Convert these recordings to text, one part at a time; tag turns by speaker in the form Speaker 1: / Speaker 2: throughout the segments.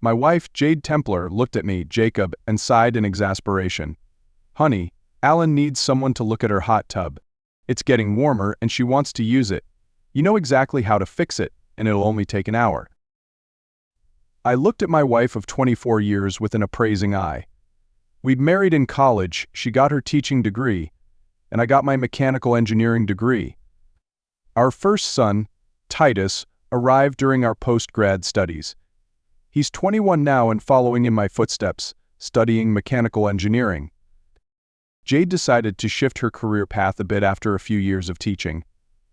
Speaker 1: My wife, Jade Templar, looked at me, Jacob, and sighed in exasperation. Honey, Alan needs someone to look at her hot tub. It's getting warmer and she wants to use it. You know exactly how to fix it, and it'll only take an hour. I looked at my wife of 24 years with an appraising eye. We'd married in college, she got her teaching degree, and I got my mechanical engineering degree. Our first son, Titus, arrived during our post-grad studies. He's 21 now and following in my footsteps, studying mechanical engineering. Jade decided to shift her career path a bit after a few years of teaching.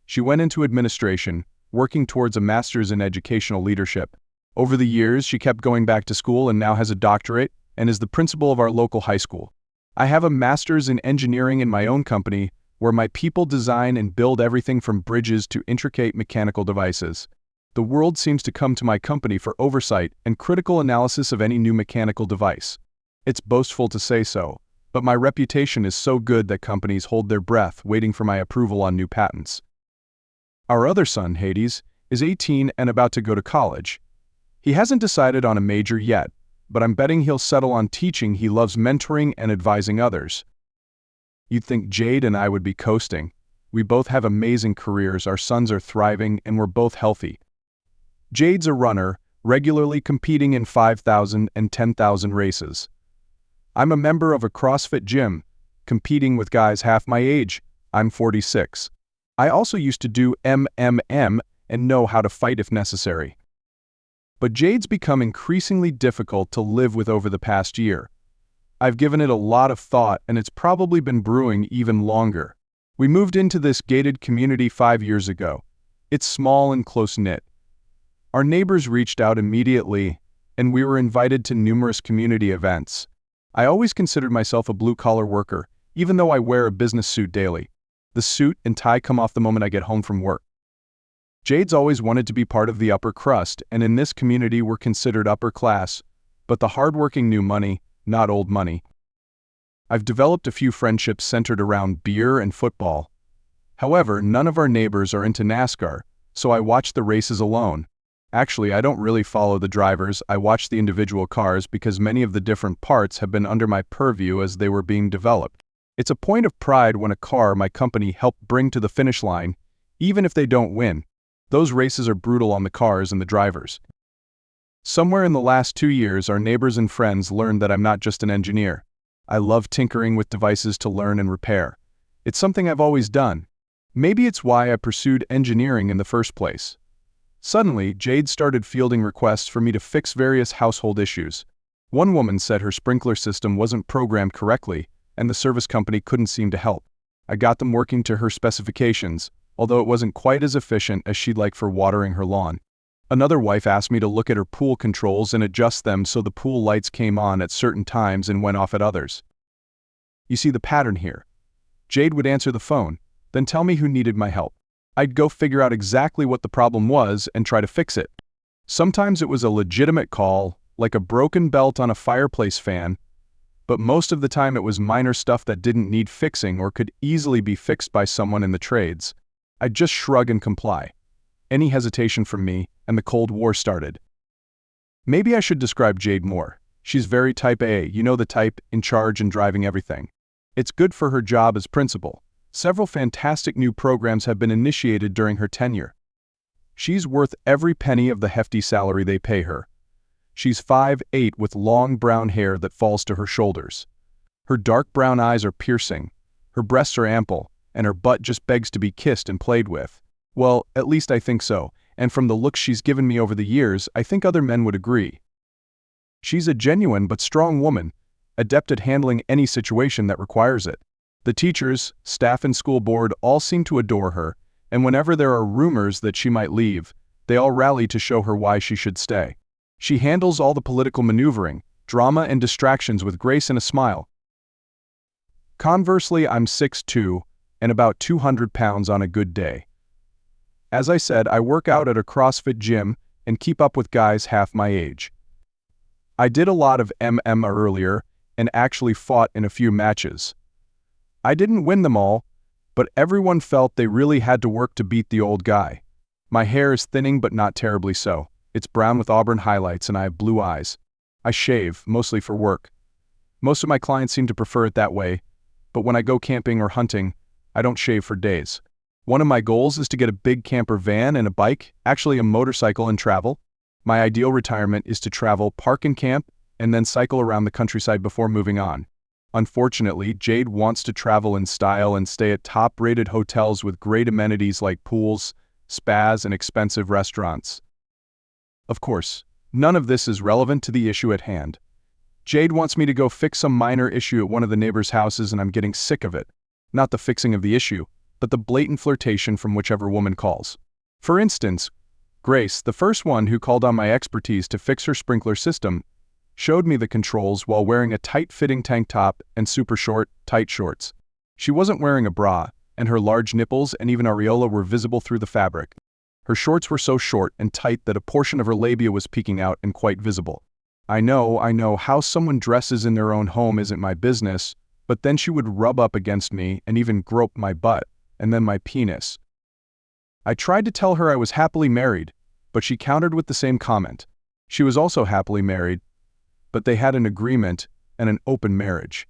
Speaker 1: She went into administration, working towards a master's in educational leadership. Over the years, she kept going back to school and now has a doctorate and is the principal of our local high school. I have a master's in engineering in my own company, where my people design and build everything from bridges to intricate mechanical devices. The world seems to come to my company for oversight and critical analysis of any new mechanical device. It's boastful to say so, but my reputation is so good that companies hold their breath waiting for my approval on new patents. Our other son, Hades, is 18 and about to go to college. He hasn't decided on a major yet, but I'm betting he'll settle on teaching. He loves mentoring and advising others. You'd think Jade and I would be coasting. We both have amazing careers, our sons are thriving, and we're both healthy. Jade's a runner, regularly competing in 5,000 and 10,000 races. I'm a member of a CrossFit gym, competing with guys half my age. I'm 46. I also used to do MMA and know how to fight if necessary. But Jade's become increasingly difficult to live with over the past year. I've given it a lot of thought and it's probably been brewing even longer. We moved into this gated community 5 years ago. It's small and close-knit. Our neighbors reached out immediately, and we were invited to numerous community events. I always considered myself a blue-collar worker, even though I wear a business suit daily. The suit and tie come off the moment I get home from work. Jade's always wanted to be part of the upper crust, and in this community we're considered upper class, but the hardworking new money, not old money. I've developed a few friendships centered around beer and football. However, none of our neighbors are into NASCAR, so I watch the races alone. Actually, I don't really follow the drivers, I watch the individual cars because many of the different parts have been under my purview as they were being developed. It's a point of pride when a car my company helped bring to the finish line, even if they don't win. Those races are brutal on the cars and the drivers. Somewhere in the last 2 years, our neighbors and friends learned that I'm not just an engineer. I love tinkering with devices to learn and repair. It's something I've always done. Maybe it's why I pursued engineering in the first place. Suddenly, Jade started fielding requests for me to fix various household issues. One woman said her sprinkler system wasn't programmed correctly, and the service company couldn't seem to help. I got them working to her specifications, although it wasn't quite as efficient as she'd like for watering her lawn. Another wife asked me to look at her pool controls and adjust them so the pool lights came on at certain times and went off at others. You see the pattern here. Jade would answer the phone, then tell me who needed my help. I'd go figure out exactly what the problem was and try to fix it. Sometimes it was a legitimate call, like a broken belt on a fireplace fan, but most of the time it was minor stuff that didn't need fixing or could easily be fixed by someone in the trades. I'd just shrug and comply. Any hesitation from me, and the Cold War started. Maybe I should describe Jade more. She's very type A, you know the type, in charge and driving everything. It's good for her job as principal. Several fantastic new programs have been initiated during her tenure. She's worth every penny of the hefty salary they pay her. She's 5'8" with long brown hair that falls to her shoulders. Her dark brown eyes are piercing, her breasts are ample, and her butt just begs to be kissed and played with. Well, at least I think so, and from the looks she's given me over the years, I think other men would agree. She's a genuine but strong woman, adept at handling any situation that requires it. The teachers, staff and school board all seem to adore her, and whenever there are rumors that she might leave, they all rally to show her why she should stay. She handles all the political maneuvering, drama and distractions with grace and a smile. Conversely, I'm 6'2", and about 200 pounds on a good day. As I said, I work out at a CrossFit gym and keep up with guys half my age. I did a lot of MMA earlier and actually fought in a few matches. I didn't win them all, but everyone felt they really had to work to beat the old guy. My hair is thinning but not terribly so, It's brown with auburn highlights and I have blue eyes. I shave, mostly for work. Most of my clients seem to prefer it that way, but when I go camping or hunting, I don't shave for days. One of my goals is to get a big camper van and a bike, actually a motorcycle, and travel. My ideal retirement is to travel, park and camp, and then cycle around the countryside before moving on. Unfortunately, Jade wants to travel in style and stay at top-rated hotels with great amenities like pools, spas, and expensive restaurants. Of course, none of this is relevant to the issue at hand. Jade wants me to go fix some minor issue at one of the neighbors' houses and I'm getting sick of it. Not the fixing of the issue, but the blatant flirtation from whichever woman calls. For instance, Grace, the first one who called on my expertise to fix her sprinkler system, showed me the controls while wearing a tight-fitting tank top and super short, tight shorts. She wasn't wearing a bra, and her large nipples and even areola were visible through the fabric. Her shorts were so short and tight that a portion of her labia was peeking out and quite visible. I know, how someone dresses in their own home isn't my business, but then she would rub up against me and even grope my butt, and then my penis. I tried to tell her I was happily married, but she countered with the same comment. She was also happily married, but they had an agreement and an open marriage.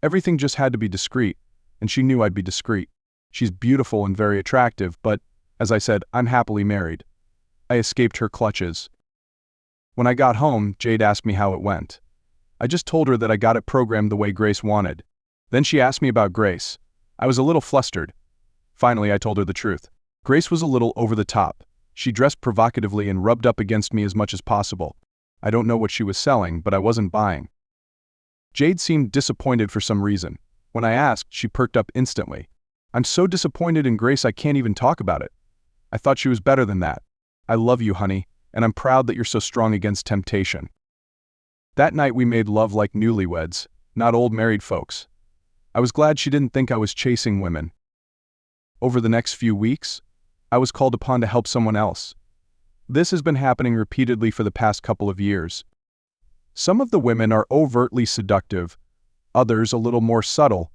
Speaker 1: Everything just had to be discreet, and she knew I'd be discreet. She's beautiful and very attractive, but, as I said, I'm happily married. I escaped her clutches. When I got home, Jade asked me how it went. I just told her that I got it programmed the way Grace wanted. Then she asked me about Grace. I was a little flustered. Finally, I told her the truth. Grace was a little over the top. She dressed provocatively and rubbed up against me as much as possible. I don't know what she was selling, but I wasn't buying. Jade seemed disappointed for some reason. When I asked, she perked up instantly. I'm so disappointed in Grace I can't even talk about it. I thought she was better than that. I love you, honey, and I'm proud that you're so strong against temptation. That night we made love like newlyweds, not old married folks. I was glad she didn't think I was chasing women. Over the next few weeks, I was called upon to help someone else. This has been happening repeatedly for the past couple of years. Some of the women are overtly seductive, others a little more subtle,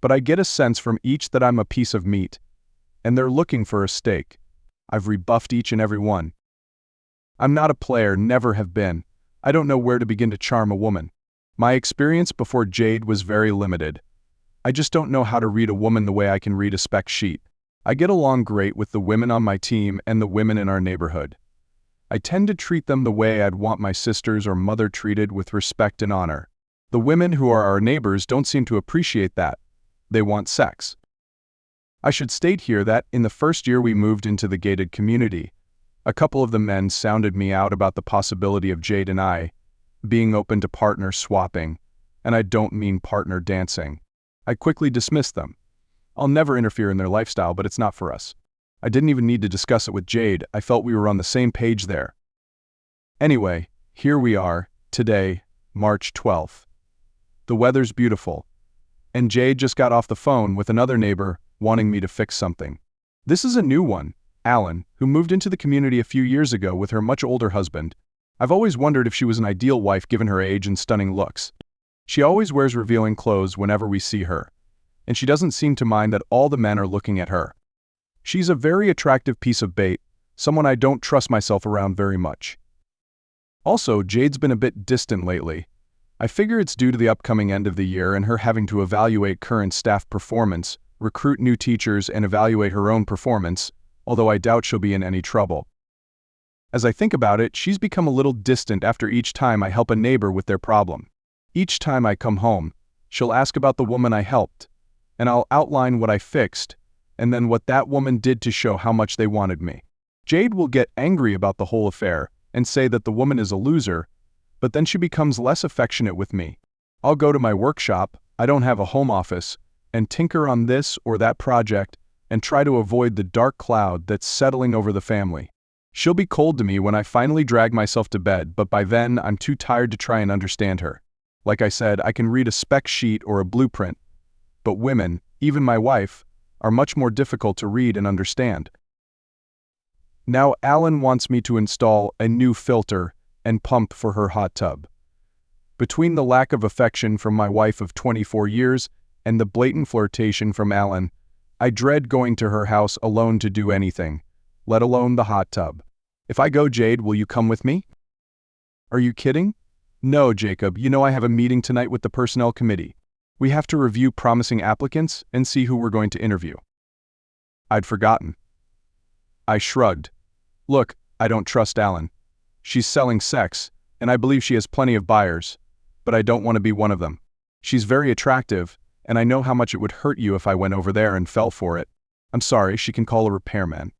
Speaker 1: but I get a sense from each that I'm a piece of meat, and they're looking for a steak. I've rebuffed each and every one. I'm not a player, never have been. I don't know where to begin to charm a woman. My experience before Jade was very limited. I just don't know how to read a woman the way I can read a spec sheet. I get along great with the women on my team and the women in our neighborhood. I tend to treat them the way I'd want my sisters or mother treated, with respect and honor. The women who are our neighbors don't seem to appreciate that. They want sex. I should state here that, in the first year we moved into the gated community, a couple of the men sounded me out about the possibility of Jade and I being open to partner swapping, and I don't mean partner dancing. I quickly dismissed them. I'll never interfere in their lifestyle, but it's not for us. I didn't even need to discuss it with Jade. I felt we were on the same page there. Anyway, here we are, today, March 12th. The weather's beautiful, and Jade just got off the phone with another neighbor wanting me to fix something. This is a new one, Alan, who moved into the community a few years ago with her much older husband. I've always wondered if she was an ideal wife given her age and stunning looks. She always wears revealing clothes whenever we see her, and she doesn't seem to mind that all the men are looking at her. She's a very attractive piece of bait, someone I don't trust myself around very much. Also, Jade's been a bit distant lately. I figure it's due to the upcoming end of the year and her having to evaluate current staff performance, recruit new teachers, and evaluate her own performance, although I doubt she'll be in any trouble. As I think about it, she's become a little distant after each time I help a neighbor with their problem. Each time I come home, she'll ask about the woman I helped, and I'll outline what I fixed, and then what that woman did to show how much they wanted me. Jade will get angry about the whole affair and say that the woman is a loser, but then she becomes less affectionate with me. I'll go to my workshop, I don't have a home office, and tinker on this or that project and try to avoid the dark cloud that's settling over the family. She'll be cold to me when I finally drag myself to bed, but by then I'm too tired to try and understand her. Like I said, I can read a spec sheet or a blueprint, but women, even my wife, are much more difficult to read and understand. Now Alan wants me to install a new filter and pump for her hot tub. Between the lack of affection from my wife of 24 years and the blatant flirtation from Alan, I dread going to her house alone to do anything, let alone the hot tub. If I go, Jade, will you come with me? Are you kidding? No, Jacob, you know I have a meeting tonight with the personnel committee. We have to review promising applicants and see who we're going to interview. I'd forgotten. I shrugged. Look, I don't trust Alan. She's selling sex, and I believe she has plenty of buyers, but I don't want to be one of them. She's very attractive, and I know how much it would hurt you if I went over there and fell for it. I'm sorry, she can call a repairman.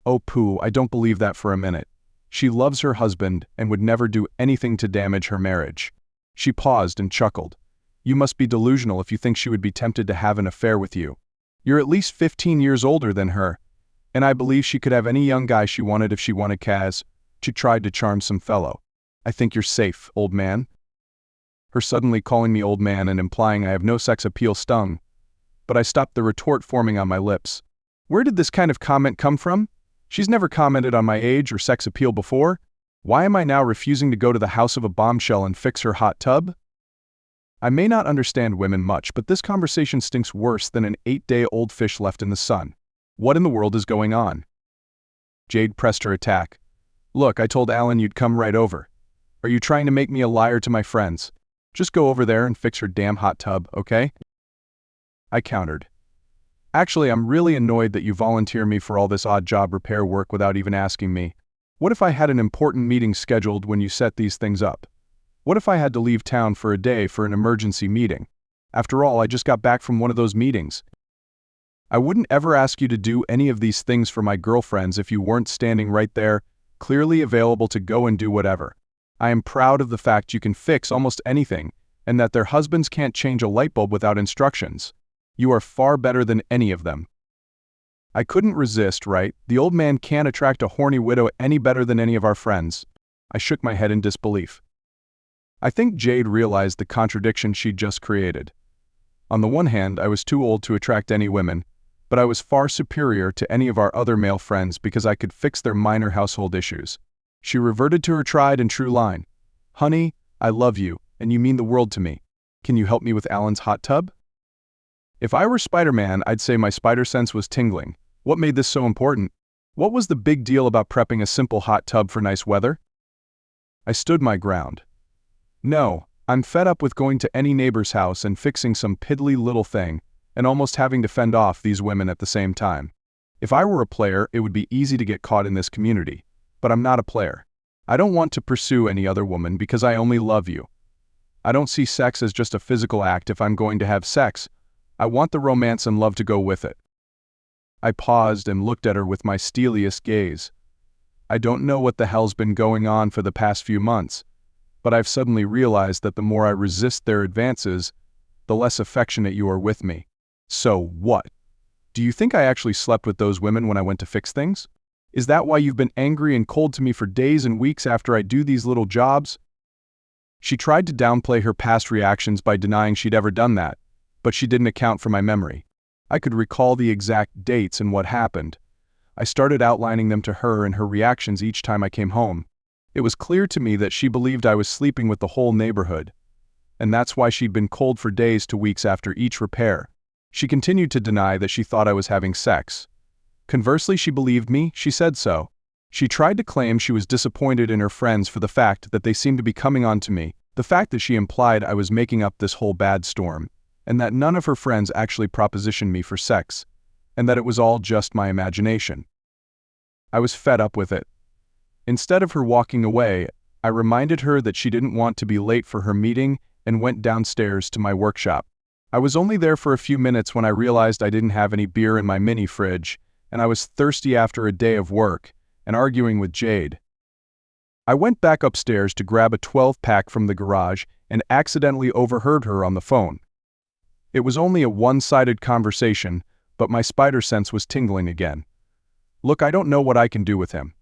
Speaker 1: Oh pooh, I don't believe that for a minute. She loves her husband and would never do anything to damage her marriage. She paused and chuckled. You must be delusional if you think she would be tempted to have an affair with you. You're at least 15 years older than her, and I believe she could have any young guy she wanted if she wanted Kaz. She tried to charm some fellow. I think you're safe, old man. Her suddenly calling me old man and implying I have no sex appeal stung, but I stopped the retort forming on my lips. Where did this kind of comment come from? She's never commented on my age or sex appeal before. Why am I now refusing to go to the house of a bombshell and fix her hot tub? I may not understand women much, but this conversation stinks worse than an 8-day-old fish left in the sun. What in the world is going on? Jade pressed her attack. Look, I told Alan you'd come right over. Are you trying to make me a liar to my friends? Just go over there and fix her damn hot tub, okay? I countered. Actually, I'm really annoyed that you volunteer me for all this odd job repair work without even asking me. What if I had an important meeting scheduled when you set these things up? What if I had to leave town for a day for an emergency meeting? After all, I just got back from one of those meetings. I wouldn't ever ask you to do any of these things for my girlfriends if you weren't standing right there, clearly available to go and do whatever. I am proud of the fact you can fix almost anything, and that their husbands can't change a light bulb without instructions. You are far better than any of them. I couldn't resist, right? The old man can't attract a horny widow any better than any of our friends. I shook my head in disbelief. I think Jade realized the contradiction she'd just created. On the one hand, I was too old to attract any women, but I was far superior to any of our other male friends because I could fix their minor household issues. She reverted to her tried and true line. Honey, I love you, and you mean the world to me. Can you help me with Alan's hot tub? If I were Spider-Man, I'd say my spider sense was tingling. What made this so important? What was the big deal about prepping a simple hot tub for nice weather? I stood my ground. No, I'm fed up with going to any neighbor's house and fixing some piddly little thing, and almost having to fend off these women at the same time. If I were a player, it would be easy to get caught in this community, but I'm not a player. I don't want to pursue any other woman because I only love you. I don't see sex as just a physical act. If I'm going to have sex, I want the romance and love to go with it. I paused and looked at her with my steeliest gaze. I don't know what the hell's been going on for the past few months, but I've suddenly realized that the more I resist their advances, the less affectionate you are with me. So what? Do you think I actually slept with those women when I went to fix things? Is that why you've been angry and cold to me for days and weeks after I do these little jobs? She tried to downplay her past reactions by denying she'd ever done that, but she didn't account for my memory. I could recall the exact dates and what happened. I started outlining them to her and her reactions each time I came home. It was clear to me that she believed I was sleeping with the whole neighborhood, and that's why she'd been cold for days to weeks after each repair. She continued to deny that she thought I was having sex. Conversely, she believed me. She said so. She tried to claim she was disappointed in her friends for the fact that they seemed to be coming on to me, the fact that she implied I was making up this whole bad storm, and that none of her friends actually propositioned me for sex, and that it was all just my imagination. I was fed up with it. Instead of her walking away, I reminded her that she didn't want to be late for her meeting and went downstairs to my workshop. I was only there for a few minutes when I realized I didn't have any beer in my mini fridge, and I was thirsty after a day of work and arguing with Jade. I went back upstairs to grab a 12-pack from the garage and accidentally overheard her on the phone. It was only a one-sided conversation, but my spider sense was tingling again. Look, I don't know what I can do with him.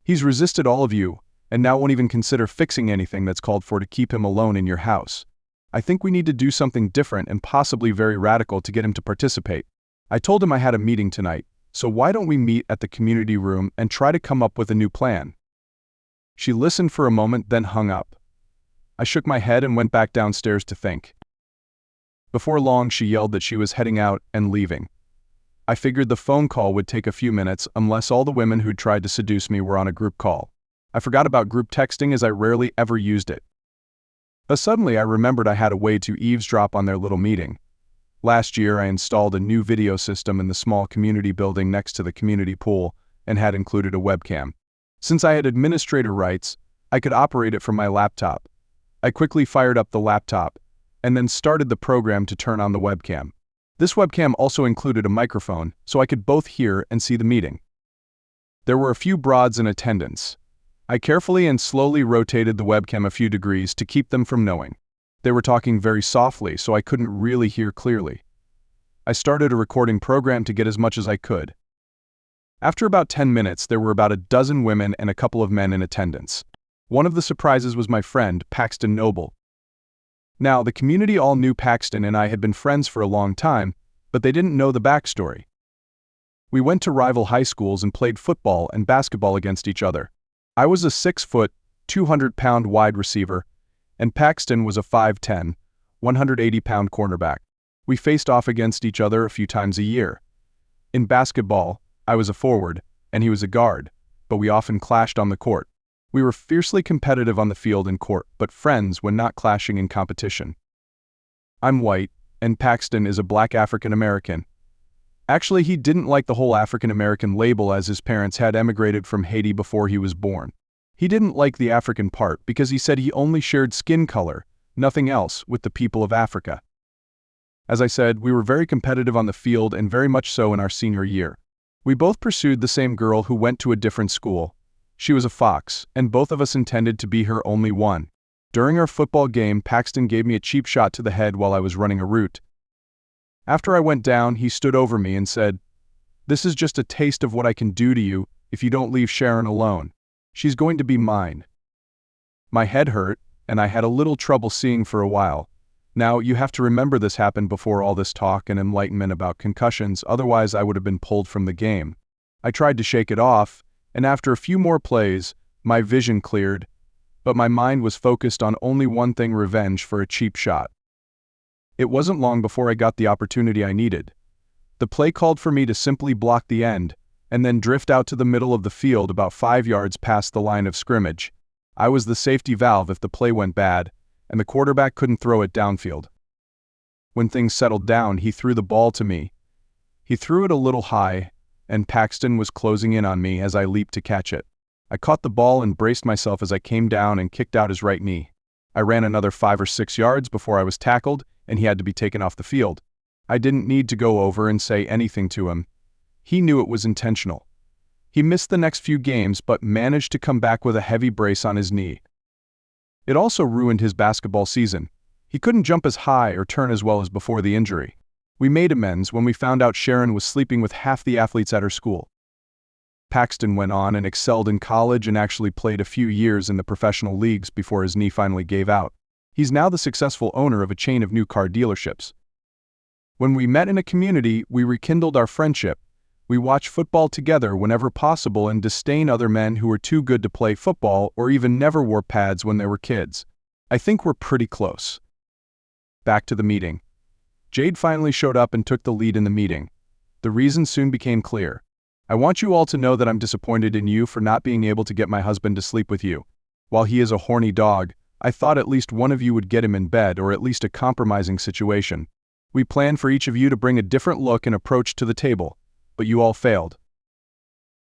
Speaker 1: He's resisted all of you, and now won't even consider fixing anything that's called for to keep him alone in your house. I think we need to do something different and possibly very radical to get him to participate. I told him I had a meeting tonight, so why don't we meet at the community room and try to come up with a new plan? She listened for a moment, then hung up. I shook my head and went back downstairs to think. Before long, she yelled that she was heading out and leaving. I figured the phone call would take a few minutes unless all the women who'd tried to seduce me were on a group call. I forgot about group texting as I rarely ever used it. But suddenly I remembered I had a way to eavesdrop on their little meeting. Last year I installed a new video system in the small community building next to the community pool and had included a webcam. Since I had administrator rights, I could operate it from my laptop. I quickly fired up the laptop and then started the program to turn on the webcam. This webcam also included a microphone, so I could both hear and see the meeting. There were a few broads in attendance. I carefully and slowly rotated the webcam a few degrees to keep them from knowing. They were talking very softly, so I couldn't really hear clearly. I started a recording program to get as much as I could. After about 10 minutes, there were about a dozen women and a couple of men in attendance. One of the surprises was my friend, Paxton Noble. Now, the community all knew Paxton and I had been friends for a long time, but they didn't know the backstory. We went to rival high schools and played football and basketball against each other. I was a 6-foot, 200-pound wide receiver, and Paxton was a 5'10", 180-pound cornerback. We faced off against each other a few times a year. In basketball, I was a forward, and he was a guard, but we often clashed on the court. We were fiercely competitive on the field and court, but friends when not clashing in competition. I'm white, and Paxton is a black African American. Actually, he didn't like the whole African American label as his parents had emigrated from Haiti before he was born. He didn't like the African part because he said he only shared skin color, nothing else, with the people of Africa. As I said, we were very competitive on the field and very much so in our senior year. We both pursued the same girl who went to a different school. She was a fox, and both of us intended to be her only one. During our football game, Paxton gave me a cheap shot to the head while I was running a route. After I went down, he stood over me and said, "This is just a taste of what I can do to you if you don't leave Sharon alone. She's going to be mine." My head hurt, and I had a little trouble seeing for a while. Now, you have to remember this happened before all this talk and enlightenment about concussions, otherwise I would have been pulled from the game. I tried to shake it off, and after a few more plays, my vision cleared, but my mind was focused on only one thing: revenge for a cheap shot. It wasn't long before I got the opportunity I needed. The play called for me to simply block the end, and then drift out to the middle of the field about 5 yards past the line of scrimmage. I was the safety valve if the play went bad, and the quarterback couldn't throw it downfield. When things settled down, he threw the ball to me. He threw it a little high, and Paxton was closing in on me as I leaped to catch it. I caught the ball and braced myself as I came down and kicked out his right knee. I ran another 5 or 6 yards before I was tackled, and he had to be taken off the field. I didn't need to go over and say anything to him. He knew it was intentional. He missed the next few games but managed to come back with a heavy brace on his knee. It also ruined his basketball season. He couldn't jump as high or turn as well as before the injury. We made amends when we found out Sharon was sleeping with half the athletes at her school. Paxton went on and excelled in college and actually played a few years in the professional leagues before his knee finally gave out. He's now the successful owner of a chain of new car dealerships. When we met in a community, we rekindled our friendship. We watch football together whenever possible and disdain other men who were too good to play football or even never wore pads when they were kids. I think we're pretty close. Back to the meeting. Jade finally showed up and took the lead in the meeting. The reason soon became clear. "I want you all to know that I'm disappointed in you for not being able to get my husband to sleep with you. While he is a horny dog, I thought at least one of you would get him in bed or at least a compromising situation. We planned for each of you to bring a different look and approach to the table, but you all failed.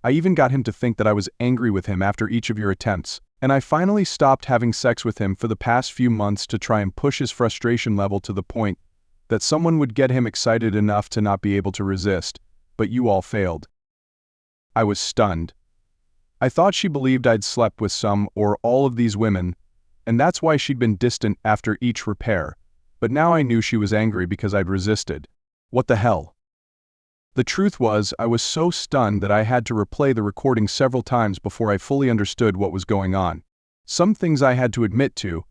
Speaker 1: I even got him to think that I was angry with him after each of your attempts, and I finally stopped having sex with him for the past few months to try and push his frustration level to the point that someone would get him excited enough to not be able to resist, but you all failed." I was stunned. I thought she believed I'd slept with some or all of these women, and that's why she'd been distant after each repair, but now I knew she was angry because I'd resisted. What the hell? The truth was, I was so stunned that I had to replay the recording several times before I fully understood what was going on. Some things I had to admit to,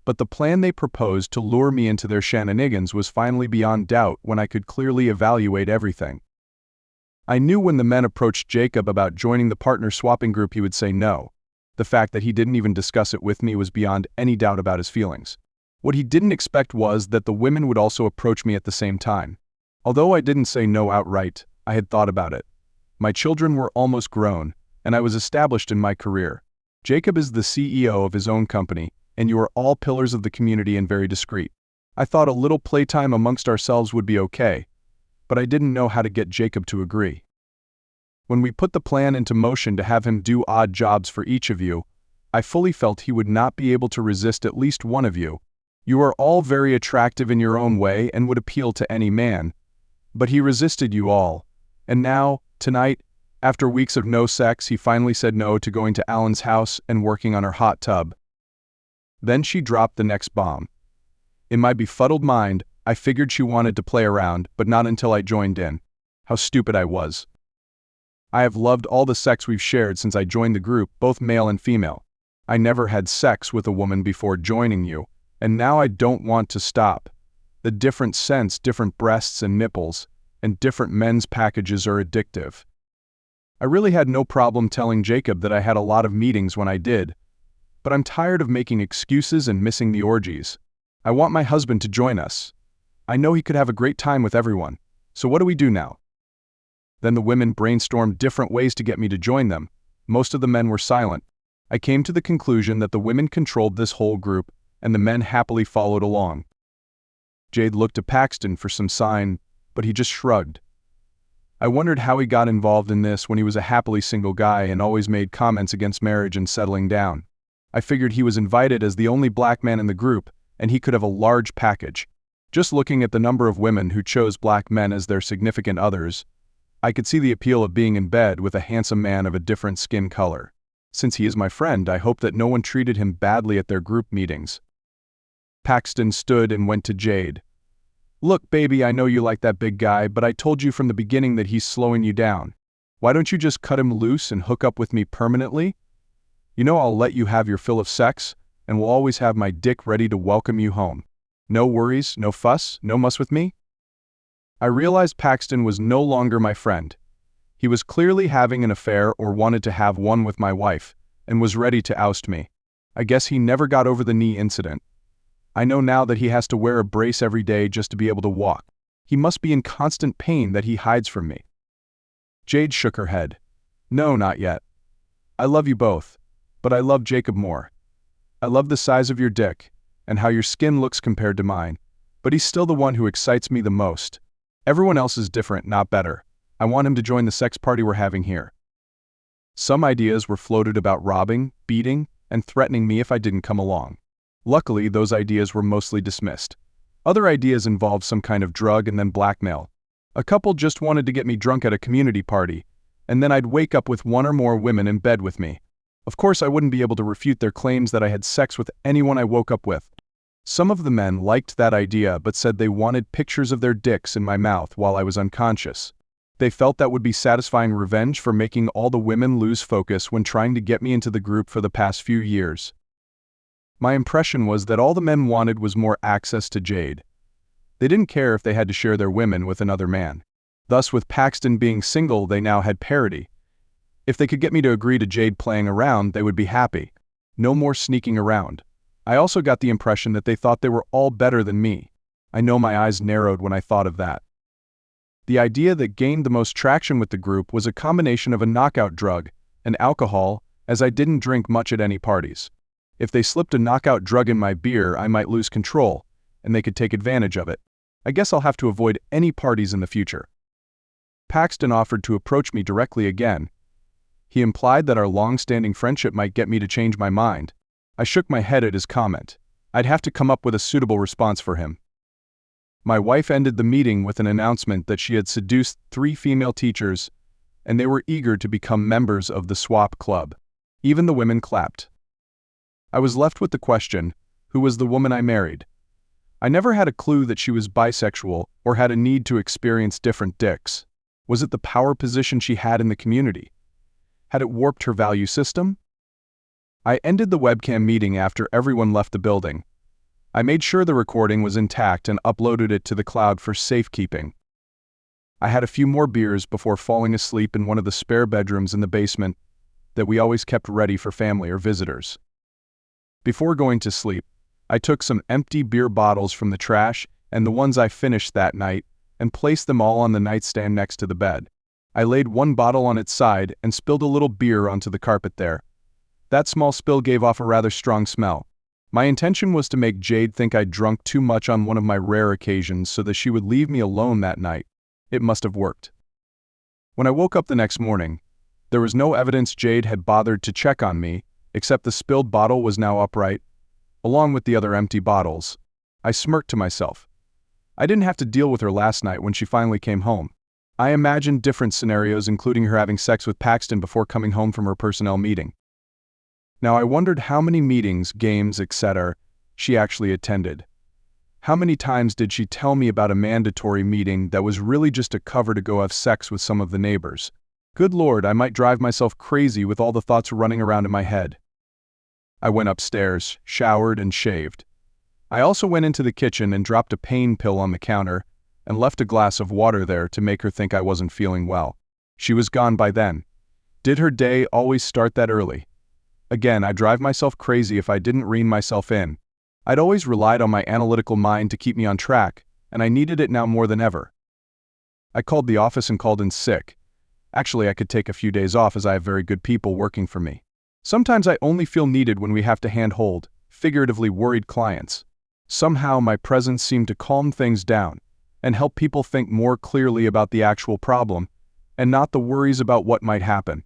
Speaker 1: but the plan they proposed to lure me into their shenanigans was finally beyond doubt when I could clearly evaluate everything. I knew when the men approached Jacob about joining the partner swapping group he would say no. The fact that he didn't even discuss it with me was beyond any doubt about his feelings. What he didn't expect was that the women would also approach me at the same time. Although I didn't say no outright, I had thought about it. My children were almost grown, and I was established in my career. Jacob is the CEO of his own company, and you are all pillars of the community and very discreet. I thought a little playtime amongst ourselves would be okay, but I didn't know how to get Jacob to agree. When we put the plan into motion to have him do odd jobs for each of you, I fully felt he would not be able to resist at least one of you. You are all very attractive in your own way and would appeal to any man. But he resisted you all, and now, tonight, after weeks of no sex, he finally said no to going to Alan's house and working on her hot tub. Then she dropped the next bomb. In my befuddled mind, I figured she wanted to play around, but not until I joined in. How stupid I was. I have loved all the sex we've shared since I joined the group, both male and female. I never had sex with a woman before joining you, and now I don't want to stop. The different scents, different breasts and nipples, and different men's packages are addictive. I really had no problem telling Jacob that I had a lot of meetings when I did, but I'm tired of making excuses and missing the orgies. I want my husband to join us. I know he could have a great time with everyone, so what do we do now? Then the women brainstormed different ways to get me to join them. Most of the men were silent. I came to the conclusion that the women controlled this whole group, and the men happily followed along. Jade looked to Paxton for some sign, but he just shrugged. I wondered how he got involved in this when he was a happily single guy and always made comments against marriage and settling down. I figured he was invited as the only black man in the group, and he could have a large package. Just looking at the number of women who chose black men as their significant others, I could see the appeal of being in bed with a handsome man of a different skin color. Since he is my friend, I hope that no one treated him badly at their group meetings. Paxton stood and went to Jade. "Look, baby, I know you like that big guy, but I told you from the beginning that he's slowing you down. Why don't you just cut him loose and hook up with me permanently? You know I'll let you have your fill of sex, and will always have my dick ready to welcome you home. No worries, no fuss, no muss with me?" I realized Paxton was no longer my friend. He was clearly having an affair or wanted to have one with my wife, and was ready to oust me. I guess he never got over the knee incident. I know now that he has to wear a brace every day just to be able to walk. He must be in constant pain that he hides from me. Jade shook her head. "No, not yet. I love you both, but I love Jacob more. I love the size of your dick, and how your skin looks compared to mine, but he's still the one who excites me the most. Everyone else is different, not better. I want him to join the sex party we're having here." Some ideas were floated about robbing, beating, and threatening me if I didn't come along. Luckily, those ideas were mostly dismissed. Other ideas involved some kind of drug and then blackmail. A couple just wanted to get me drunk at a community party, and then I'd wake up with one or more women in bed with me. Of course, I wouldn't be able to refute their claims that I had sex with anyone I woke up with. Some of the men liked that idea but said they wanted pictures of their dicks in my mouth while I was unconscious. They felt that would be satisfying revenge for making all the women lose focus when trying to get me into the group for the past few years. My impression was that all the men wanted was more access to Jade. They didn't care if they had to share their women with another man. Thus, with Paxton being single, they now had parity. If they could get me to agree to Jade playing around, they would be happy. No more sneaking around. I also got the impression that they thought they were all better than me. I know my eyes narrowed when I thought of that. The idea that gained the most traction with the group was a combination of a knockout drug and alcohol, as I didn't drink much at any parties. If they slipped a knockout drug in my beer, I might lose control, and they could take advantage of it. I guess I'll have to avoid any parties in the future. Paxton offered to approach me directly again. He implied that our long-standing friendship might get me to change my mind. I shook my head at his comment. I'd have to come up with a suitable response for him. My wife ended the meeting with an announcement that she had seduced 3 female teachers, and they were eager to become members of the swap club. Even the women clapped. I was left with the question, who was the woman I married? I never had a clue that she was bisexual or had a need to experience different dicks. Was it the power position she had in the community? Had it warped her value system? I ended the webcam meeting after everyone left the building. I made sure the recording was intact and uploaded it to the cloud for safekeeping. I had a few more beers before falling asleep in one of the spare bedrooms in the basement that we always kept ready for family or visitors. Before going to sleep, I took some empty beer bottles from the trash and the ones I finished that night and placed them all on the nightstand next to the bed. I laid one bottle on its side and spilled a little beer onto the carpet there. That small spill gave off a rather strong smell. My intention was to make Jade think I'd drunk too much on one of my rare occasions so that she would leave me alone that night. It must have worked. When I woke up the next morning, there was no evidence Jade had bothered to check on me, except the spilled bottle was now upright, along with the other empty bottles. I smirked to myself. I didn't have to deal with her last night when she finally came home. I imagined different scenarios, including her having sex with Paxton before coming home from her personnel meeting. Now I wondered how many meetings, games, etc. she actually attended. How many times did she tell me about a mandatory meeting that was really just a cover to go have sex with some of the neighbors? Good Lord, I might drive myself crazy with all the thoughts running around in my head. I went upstairs, showered, and shaved. I also went into the kitchen and dropped a pain pill on the counter and left a glass of water there to make her think I wasn't feeling well. She was gone by then. Did her day always start that early? Again, I'd drive myself crazy if I didn't rein myself in. I'd always relied on my analytical mind to keep me on track, and I needed it now more than ever. I called the office and called in sick. Actually, I could take a few days off as I have very good people working for me. Sometimes I only feel needed when we have to handhold, figuratively worried clients. Somehow my presence seemed to calm things down and help people think more clearly about the actual problem and not the worries about what might happen.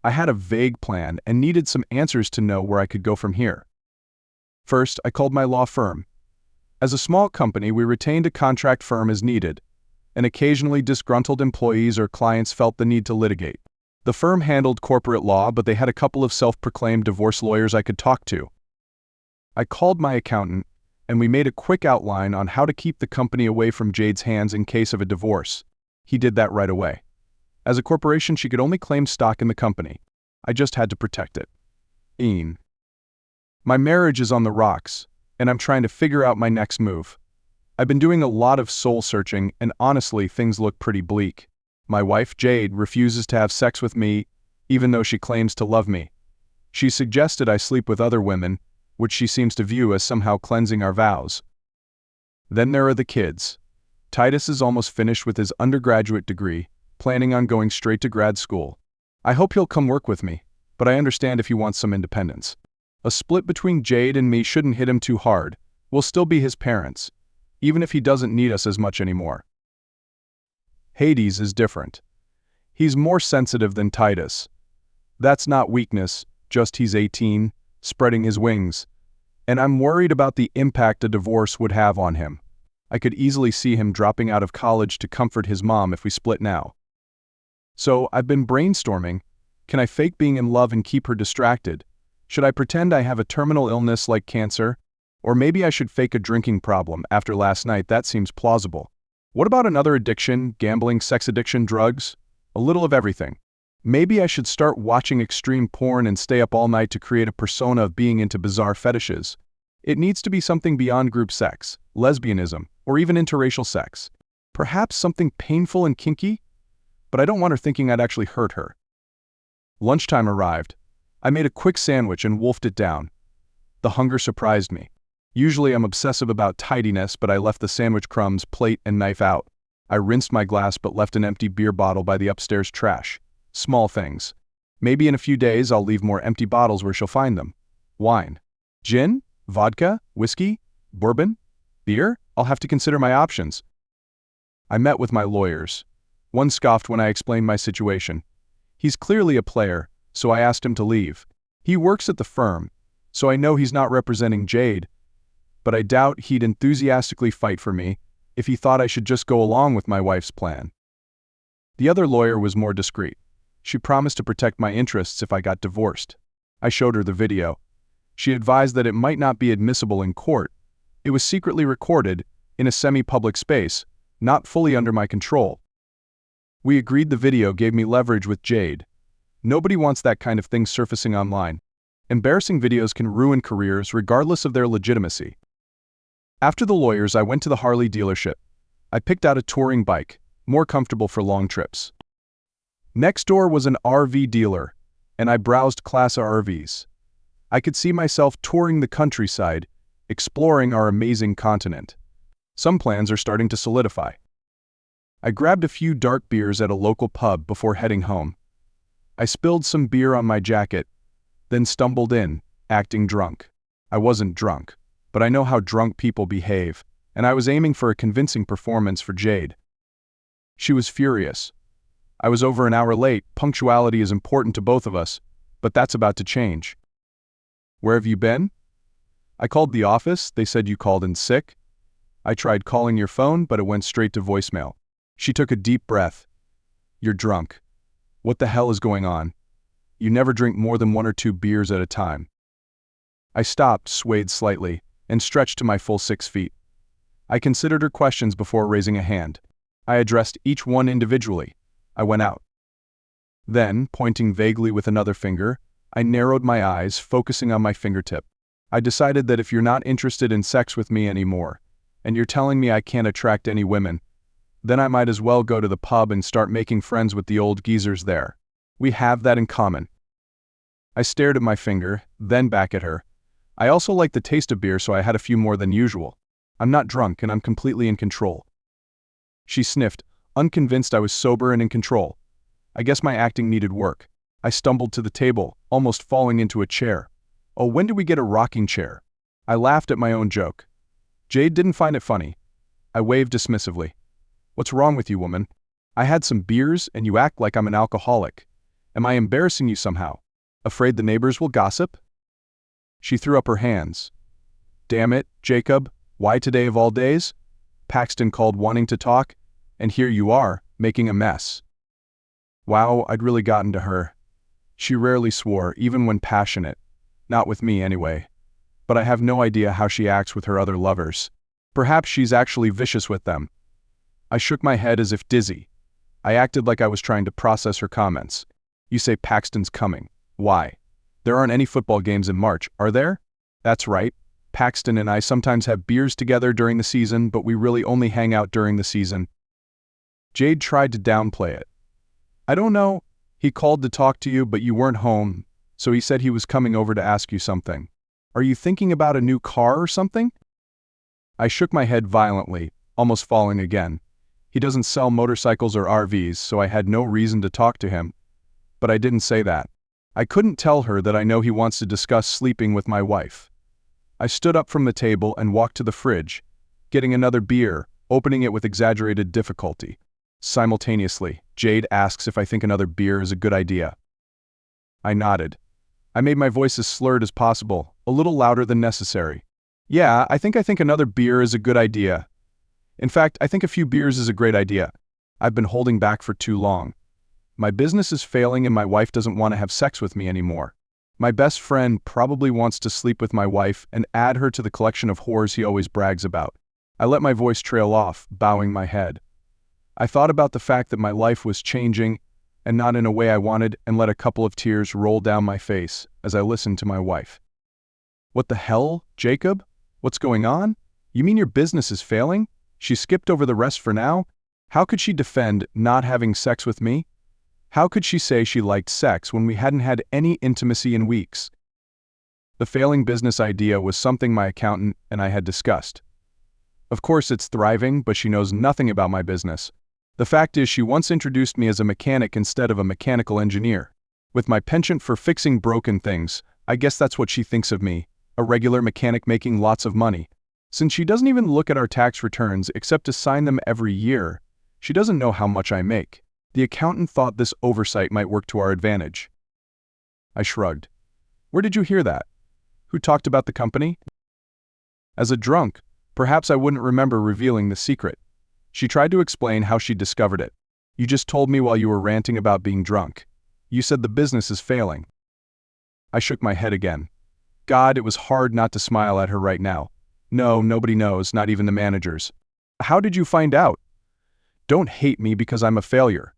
Speaker 1: I had a vague plan and needed some answers to know where I could go from here. First, I called my law firm. As a small company, we retained a contract firm as needed, and occasionally disgruntled employees or clients felt the need to litigate. The firm handled corporate law, but they had a couple of self-proclaimed divorce lawyers I could talk to. I called my accountant, and we made a quick outline on how to keep the company away from Jade's hands in case of a divorce. He did that right away. As a corporation, she could only claim stock in the company. I just had to protect it. My marriage is on the rocks, and I'm trying to figure out my next move. I've been doing a lot of soul-searching, and honestly, things look pretty bleak. My wife, Jade, refuses to have sex with me, even though she claims to love me. She suggested I sleep with other women, which she seems to view as somehow cleansing our vows. Then there are the kids. Titus is almost finished with his undergraduate degree, planning on going straight to grad school. I hope he'll come work with me, but I understand if he wants some independence. A split between Jade and me shouldn't hit him too hard. We'll still be his parents, even if he doesn't need us as much anymore. Hades is different. He's more sensitive than Titus. That's not weakness, just he's 18, spreading his wings. And I'm worried about the impact a divorce would have on him. I could easily see him dropping out of college to comfort his mom if we split now. So I've been brainstorming. Can I fake being in love and keep her distracted? Should I pretend I have a terminal illness like cancer? Or maybe I should fake a drinking problem after last night. That seems plausible. What about another addiction, gambling, sex addiction, drugs? A little of everything. Maybe I should start watching extreme porn and stay up all night to create a persona of being into bizarre fetishes. It needs to be something beyond group sex, lesbianism, or even interracial sex. Perhaps something painful and kinky? But I don't want her thinking I'd actually hurt her. Lunchtime arrived. I made a quick sandwich and wolfed it down. The hunger surprised me. Usually I'm obsessive about tidiness, but I left the sandwich crumbs, plate, and knife out. I rinsed my glass but left an empty beer bottle by the upstairs trash. Small things. Maybe in a few days I'll leave more empty bottles where she'll find them. Wine. Gin? Vodka? Whiskey? Bourbon? Beer? I'll have to consider my options. I met with my lawyers. One scoffed when I explained my situation. He's clearly a player, so I asked him to leave. He works at the firm, so I know he's not representing Jade, but I doubt he'd enthusiastically fight for me if he thought I should just go along with my wife's plan. The other lawyer was more discreet. She promised to protect my interests if I got divorced. I showed her the video. She advised that it might not be admissible in court. It was secretly recorded in a semi-public space, not fully under my control. We agreed the video gave me leverage with Jade. Nobody wants that kind of thing surfacing online. Embarrassing videos can ruin careers regardless of their legitimacy. After the lawyers, I went to the Harley dealership. I picked out a touring bike, more comfortable for long trips. Next door was an RV dealer, and I browsed Class A RVs. I could see myself touring the countryside, exploring our amazing continent. Some plans are starting to solidify. I grabbed a few dark beers at a local pub before heading home. I spilled some beer on my jacket, then stumbled in, acting drunk. I wasn't drunk, but I know how drunk people behave, and I was aiming for a convincing performance for Jade. She was furious. I was over an hour late. Punctuality is important to both of us, but that's about to change. Where have you been? I called the office. They said you called in sick. I tried calling your phone, but it went straight to voicemail. She took a deep breath. You're drunk. What the hell is going on? You never drink more than 1 or 2 beers at a time. I stopped, swayed slightly, and stretched to my full 6 feet. I considered her questions before raising a hand. I addressed each one individually. I went out. Then, pointing vaguely with another finger, I narrowed my eyes, focusing on my fingertip. I decided that if you're not interested in sex with me anymore, and you're telling me I can't attract any women, then I might as well go to the pub and start making friends with the old geezers there. We have that in common. I stared at my finger, then back at her. I also like the taste of beer, so I had a few more than usual. I'm not drunk and I'm completely in control. She sniffed, unconvinced I was sober and in control. I guess my acting needed work. I stumbled to the table, almost falling into a chair. Oh, when did we get a rocking chair? I laughed at my own joke. Jade didn't find it funny. I waved dismissively. What's wrong with you, woman? I had some beers and you act like I'm an alcoholic. Am I embarrassing you somehow? Afraid the neighbors will gossip? She threw up her hands. Damn it, Jacob, why today of all days? Paxton called wanting to talk, and here you are, making a mess. Wow, I'd really gotten to her. She rarely swore, even when passionate. Not with me, anyway. But I have no idea how she acts with her other lovers. Perhaps she's actually vicious with them. I shook my head as if dizzy. I acted like I was trying to process her comments. You say Paxton's coming. Why? There aren't any football games in March, are there? That's right. Paxton and I sometimes have beers together during the season, but we really only hang out during the season. Jade tried to downplay it. I don't know. He called to talk to you, but you weren't home, so he said he was coming over to ask you something. Are you thinking about a new car or something? I shook my head violently, almost falling again. He doesn't sell motorcycles or RVs, so I had no reason to talk to him. But I didn't say that. I couldn't tell her that I know he wants to discuss sleeping with my wife. I stood up from the table and walked to the fridge, getting another beer, opening it with exaggerated difficulty. Simultaneously, Jade asks if I think another beer is a good idea. I nodded. I made my voice as slurred as possible, a little louder than necessary. Yeah, I think another beer is a good idea. In fact, I think a few beers is a great idea. I've been holding back for too long. My business is failing and my wife doesn't want to have sex with me anymore. My best friend probably wants to sleep with my wife and add her to the collection of whores he always brags about. I let my voice trail off, bowing my head. I thought about the fact that my life was changing, and not in a way I wanted, and let a couple of tears roll down my face as I listened to my wife. What the hell, Jacob? What's going on? You mean your business is failing? She skipped over the rest for now? How could she defend not having sex with me? How could she say she liked sex when we hadn't had any intimacy in weeks? The failing business idea was something my accountant and I had discussed. Of course it's thriving, but she knows nothing about my business. The fact is she once introduced me as a mechanic instead of a mechanical engineer. With my penchant for fixing broken things, I guess that's what she thinks of me, a regular mechanic making lots of money. Since she doesn't even look at our tax returns except to sign them every year, she doesn't know how much I make. The accountant thought this oversight might work to our advantage. I shrugged. Where did you hear that? Who talked about the company? As a drunk, perhaps I wouldn't remember revealing the secret. She tried to explain how she discovered it. You just told me while you were ranting about being drunk. You said the business is failing. I shook my head again. God, it was hard not to smile at her right now. No, nobody knows, not even the managers. How did you find out? Don't hate me because I'm a failure.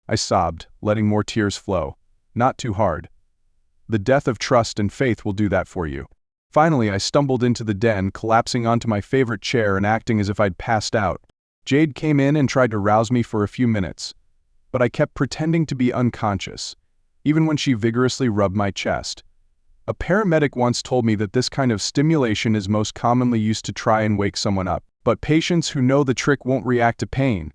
Speaker 1: I sobbed, letting more tears flow. Not too hard. The death of trust and faith will do that for you. Finally, I stumbled into the den, collapsing onto my favorite chair and acting as if I'd passed out. Jade came in and tried to rouse me for a few minutes, but I kept pretending to be unconscious, even when she vigorously rubbed my chest. A paramedic once told me that this kind of stimulation is most commonly used to try and wake someone up, but patients who know the trick won't react to pain.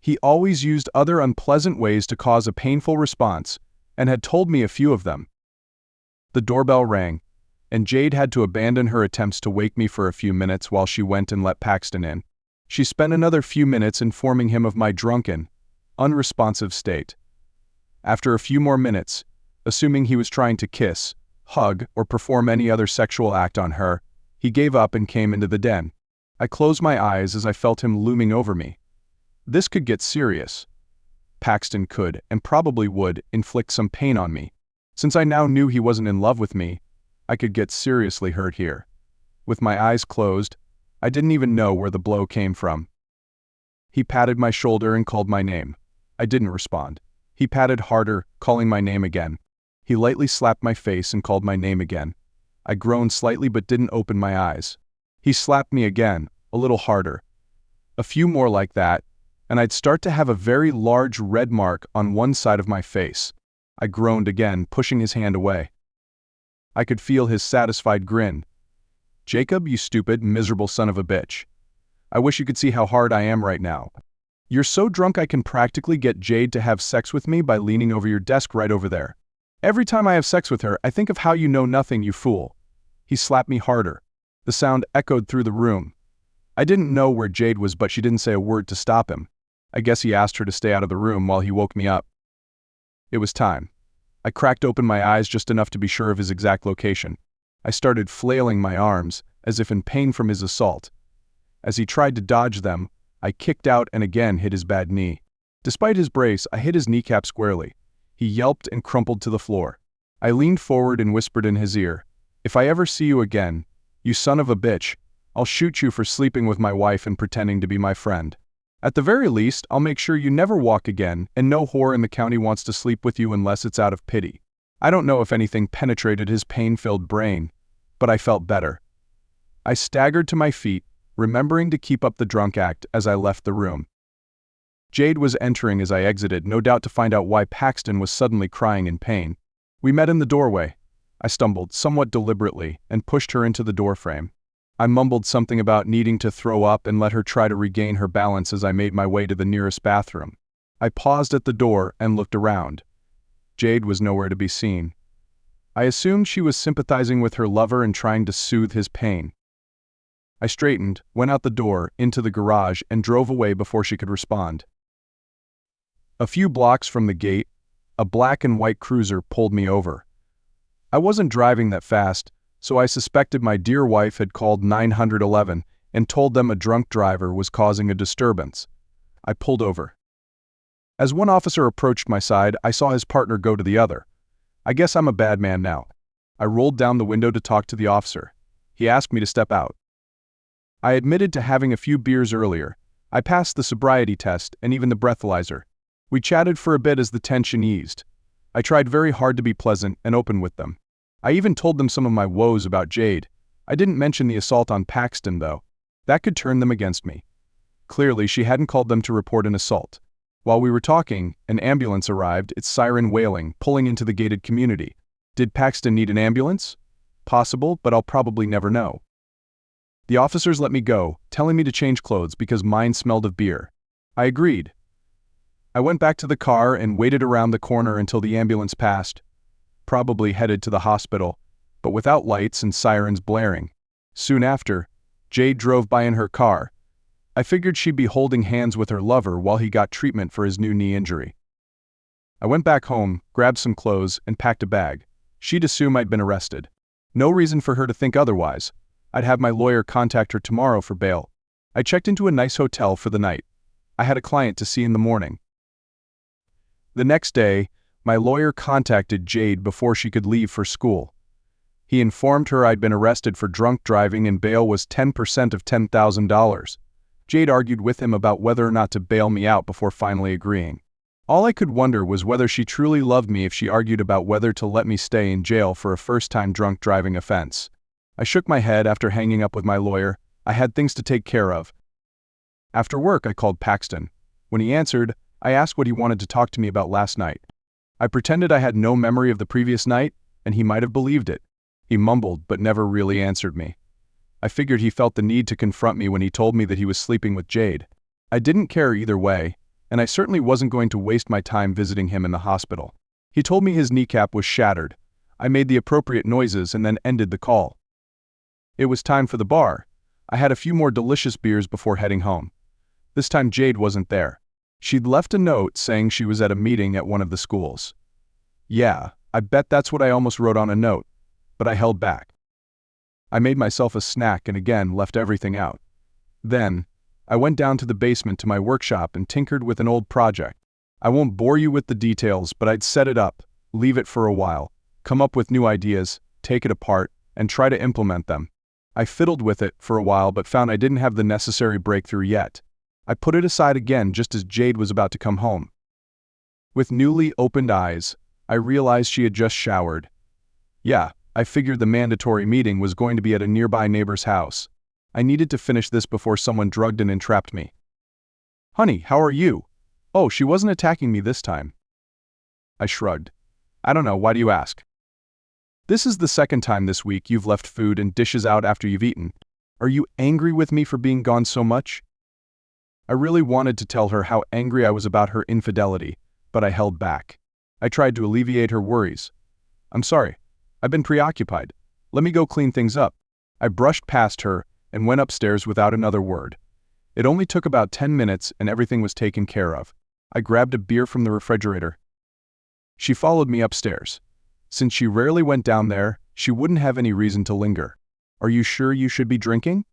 Speaker 1: He always used other unpleasant ways to cause a painful response, and had told me a few of them. The doorbell rang, and Jade had to abandon her attempts to wake me for a few minutes while she went and let Paxton in. She spent another few minutes informing him of my drunken, unresponsive state. After a few more minutes, assuming he was trying to kiss, hug, or perform any other sexual act on her, he gave up and came into the den. I closed my eyes as I felt him looming over me. This could get serious. Paxton could, and probably would, inflict some pain on me. Since I now knew he wasn't in love with me, I could get seriously hurt here. With my eyes closed, I didn't even know where the blow came from. He patted my shoulder and called my name. I didn't respond. He patted harder, calling my name again. He lightly slapped my face and called my name again. I groaned slightly but didn't open my eyes. He slapped me again, a little harder. A few more like that, and I'd start to have a very large red mark on one side of my face. I groaned again, pushing his hand away. I could feel his satisfied grin. "Jacob, you stupid, miserable son of a bitch. I wish you could see how hard I am right now. You're so drunk I can practically get Jade to have sex with me by leaning over your desk right over there. Every time I have sex with her, I think of how you know nothing, you fool." He slapped me harder. The sound echoed through the room. I didn't know where Jade was, but she didn't say a word to stop him. I guess he asked her to stay out of the room while he woke me up. It was time. I cracked open my eyes just enough to be sure of his exact location. I started flailing my arms, as if in pain from his assault. As he tried to dodge them, I kicked out and again hit his bad knee. Despite his brace, I hit his kneecap squarely. He yelped and crumpled to the floor. I leaned forward and whispered in his ear, "If I ever see you again, you son of a bitch, I'll shoot you for sleeping with my wife and pretending to be my friend. At the very least, I'll make sure you never walk again, and no whore in the county wants to sleep with you unless it's out of pity." I don't know if anything penetrated his pain-filled brain, but I felt better. I staggered to my feet, remembering to keep up the drunk act as I left the room. Jade was entering as I exited, no doubt to find out why Paxton was suddenly crying in pain. We met in the doorway. I stumbled, somewhat deliberately, and pushed her into the doorframe. I mumbled something about needing to throw up and let her try to regain her balance as I made my way to the nearest bathroom. I paused at the door and looked around. Jade was nowhere to be seen. I assumed she was sympathizing with her lover and trying to soothe his pain. I straightened, went out the door, into the garage, and drove away before she could respond. A few blocks from the gate, a black and white cruiser pulled me over. I wasn't driving that fast, so I suspected my dear wife had called 911 and told them a drunk driver was causing a disturbance. I pulled over. As one officer approached my side, I saw his partner go to the other. I guess I'm a bad man now. I rolled down the window to talk to the officer. He asked me to step out. I admitted to having a few beers earlier. I passed the sobriety test and even the breathalyzer. We chatted for a bit as the tension eased. I tried very hard to be pleasant and open with them. I even told them some of my woes about Jade. I didn't mention the assault on Paxton, though. That could turn them against me. Clearly, she hadn't called them to report an assault. While we were talking, an ambulance arrived, its siren wailing, pulling into the gated community. Did Paxton need an ambulance? Possible, but I'll probably never know. The officers let me go, telling me to change clothes because mine smelled of beer. I agreed. I went back to the car and waited around the corner until the ambulance passed. Probably headed to the hospital, but without lights and sirens blaring. Soon after, Jade drove by in her car. I figured she'd be holding hands with her lover while he got treatment for his new knee injury. I went back home, grabbed some clothes, and packed a bag. She'd assume I'd been arrested. No reason for her to think otherwise. I'd have my lawyer contact her tomorrow for bail. I checked into a nice hotel for the night. I had a client to see in the morning. The next day, my lawyer contacted Jade before she could leave for school. He informed her I'd been arrested for drunk driving and bail was 10% of $10,000. Jade argued with him about whether or not to bail me out before finally agreeing. All I could wonder was whether she truly loved me if she argued about whether to let me stay in jail for a first-time drunk driving offense. I shook my head after hanging up with my lawyer. I had things to take care of. After work, I called Paxton. When he answered, I asked what he wanted to talk to me about last night. I pretended I had no memory of the previous night, and he might have believed it. He mumbled but never really answered me. I figured he felt the need to confront me when he told me that he was sleeping with Jade. I didn't care either way, and I certainly wasn't going to waste my time visiting him in the hospital. He told me his kneecap was shattered. I made the appropriate noises and then ended the call. It was time for the bar. I had a few more delicious beers before heading home. This time Jade wasn't there. She'd left a note saying she was at a meeting at one of the schools. Yeah, I bet that's what I almost wrote on a note, but I held back. I made myself a snack and again left everything out. Then, I went down to the basement to my workshop and tinkered with an old project. I won't bore you with the details, but I'd set it up, leave it for a while, come up with new ideas, take it apart, and try to implement them. I fiddled with it for a while but found I didn't have the necessary breakthrough yet. I put it aside again just as Jade was about to come home. With newly opened eyes, I realized she had just showered. Yeah, I figured the mandatory meeting was going to be at a nearby neighbor's house. I needed to finish this before someone drugged and entrapped me. "Honey, how are you?" "Oh, she wasn't attacking me this time." I shrugged. "I don't know, why do you ask?" "This is the second time this week you've left food and dishes out after you've eaten. Are you angry with me for being gone so much?" I really wanted to tell her how angry I was about her infidelity, but I held back. I tried to alleviate her worries. "I'm sorry. I've been preoccupied. Let me go clean things up." I brushed past her and went upstairs without another word. It only took about 10 minutes and everything was taken care of. I grabbed a beer from the refrigerator. She followed me upstairs. Since she rarely went down there, she wouldn't have any reason to linger. "Are you sure you should be drinking?"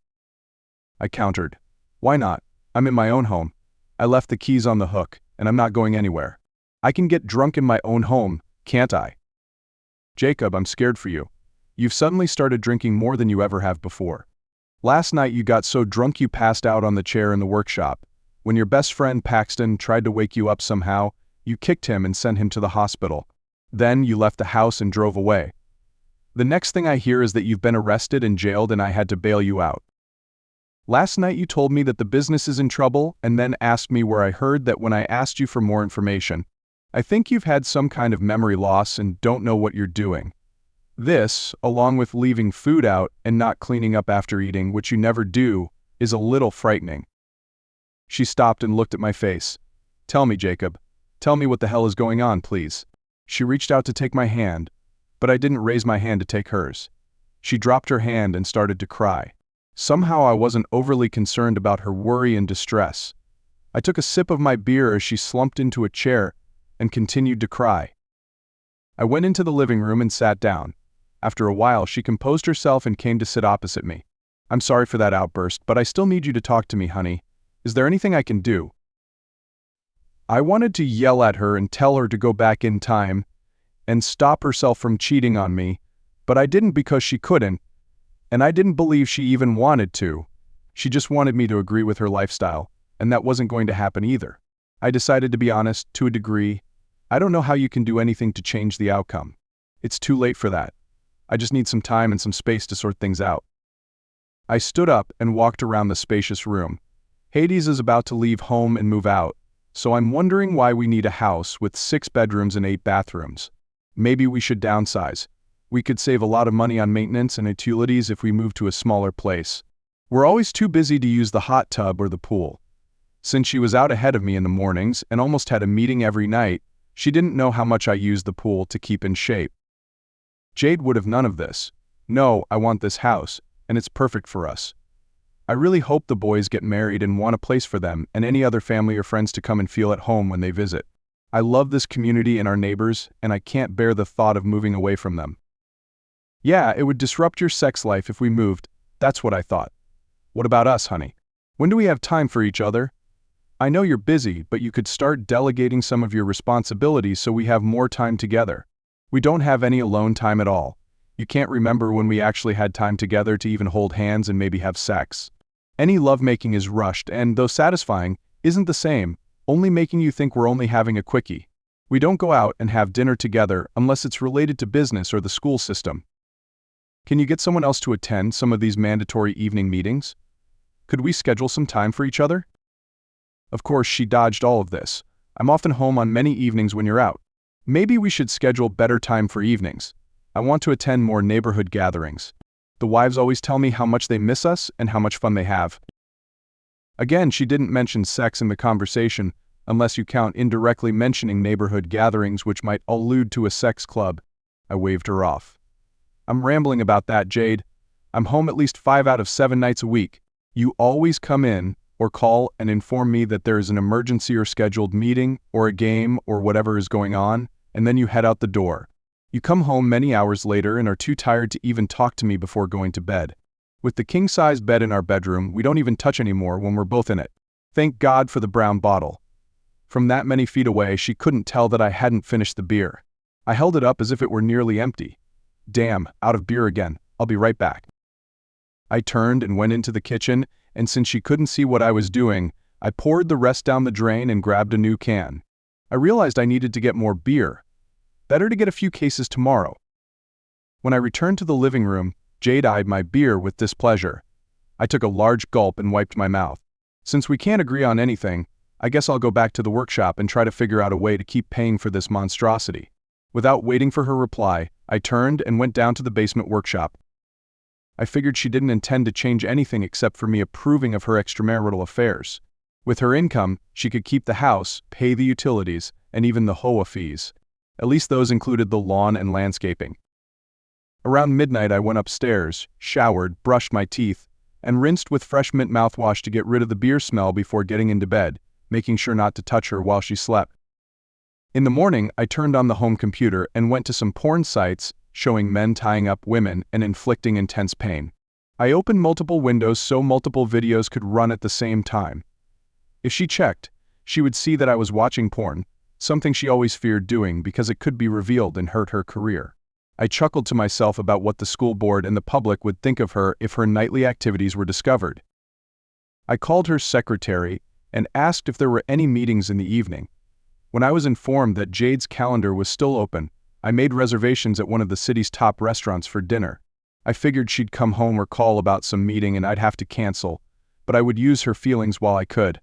Speaker 1: I countered. "Why not? I'm in my own home. I left the keys on the hook, and I'm not going anywhere. I can get drunk in my own home, can't I?" "Jacob, I'm scared for you. You've suddenly started drinking more than you ever have before. Last night you got so drunk you passed out on the chair in the workshop. When your best friend Paxton tried to wake you up somehow, you kicked him and sent him to the hospital. Then you left the house and drove away. The next thing I hear is that you've been arrested and jailed and I had to bail you out. Last night you told me that the business is in trouble and then asked me where I heard that when I asked you for more information. I think you've had some kind of memory loss and don't know what you're doing. This, along with leaving food out and not cleaning up after eating, which you never do, is a little frightening." She stopped and looked at my face. "Tell me, Jacob. Tell me what the hell is going on, please." She reached out to take my hand, but I didn't raise my hand to take hers. She dropped her hand and started to cry. Somehow I wasn't overly concerned about her worry and distress. I took a sip of my beer as she slumped into a chair and continued to cry. I went into the living room and sat down. After a while, she composed herself and came to sit opposite me. "I'm sorry for that outburst, but I still need you to talk to me, honey. Is there anything I can do?" I wanted to yell at her and tell her to go back in time and stop herself from cheating on me, but I didn't because she couldn't, and I didn't believe she even wanted to. She just wanted me to agree with her lifestyle, and that wasn't going to happen either. I decided to be honest, to a degree. I don't know how you can do anything to change the outcome. It's too late for that. I just need some time and some space to sort things out. I stood up and walked around the spacious room. Hades is about to leave home and move out, so I'm wondering why we need a house with 6 bedrooms and 8 bathrooms. Maybe we should downsize. We could save a lot of money on maintenance and utilities if we move to a smaller place. We're always too busy to use the hot tub or the pool. Since she was out ahead of me in the mornings and almost had a meeting every night, she didn't know how much I used the pool to keep in shape. Jade would have none of this. No, I want this house, and it's perfect for us. I really hope the boys get married and want a place for them and any other family or friends to come and feel at home when they visit. I love this community and our neighbors, and I can't bear the thought of moving away from them. Yeah, it would disrupt your sex life if we moved. That's what I thought. What about us, honey? When do we have time for each other? I know you're busy, but you could start delegating some of your responsibilities so we have more time together. We don't have any alone time at all. You can't remember when we actually had time together to even hold hands and maybe have sex. Any lovemaking is rushed and, though satisfying, isn't the same, only making you think we're only having a quickie. We don't go out and have dinner together unless it's related to business or the school system. Can you get someone else to attend some of these mandatory evening meetings? Could we schedule some time for each other? Of course, she dodged all of this. I'm often home on many evenings when you're out. Maybe we should schedule better time for evenings. I want to attend more neighborhood gatherings. The wives always tell me how much they miss us and how much fun they have. Again, she didn't mention sex in the conversation unless you count indirectly mentioning neighborhood gatherings which might allude to a sex club. I waved her off. I'm rambling about that, Jade. I'm home at least 5 out of 7 nights a week. You always come in or call and inform me that there is an emergency or scheduled meeting or a game or whatever is going on, and then you head out the door. You come home many hours later and are too tired to even talk to me before going to bed. With the king-size bed in our bedroom, we don't even touch anymore when we're both in it. Thank God for the brown bottle. From that many feet away, she couldn't tell that I hadn't finished the beer. I held it up as if it were nearly empty. Damn, out of beer again. I'll be right back. I turned and went into the kitchen, and since she couldn't see what I was doing, I poured the rest down the drain and grabbed a new can. I realized I needed to get more beer. Better to get a few cases tomorrow. When I returned to the living room, Jade eyed my beer with displeasure. I took a large gulp and wiped my mouth. Since we can't agree on anything, I guess I'll go back to the workshop and try to figure out a way to keep paying for this monstrosity. Without waiting for her reply, I turned and went down to the basement workshop. I figured she didn't intend to change anything except for me approving of her extramarital affairs. With her income, she could keep the house, pay the utilities, and even the HOA fees. At least those included the lawn and landscaping. Around midnight, I went upstairs, showered, brushed my teeth, and rinsed with fresh mint mouthwash to get rid of the beer smell before getting into bed, making sure not to touch her while she slept. In the morning, I turned on the home computer and went to some porn sites showing men tying up women and inflicting intense pain. I opened multiple windows so multiple videos could run at the same time. If she checked, she would see that I was watching porn, something she always feared doing because it could be revealed and hurt her career. I chuckled to myself about what the school board and the public would think of her if her nightly activities were discovered. I called her secretary and asked if there were any meetings in the evening. When I was informed that Jade's calendar was still open, I made reservations at one of the city's top restaurants for dinner. I figured she'd come home or call about some meeting and I'd have to cancel, but I would use her feelings while I could.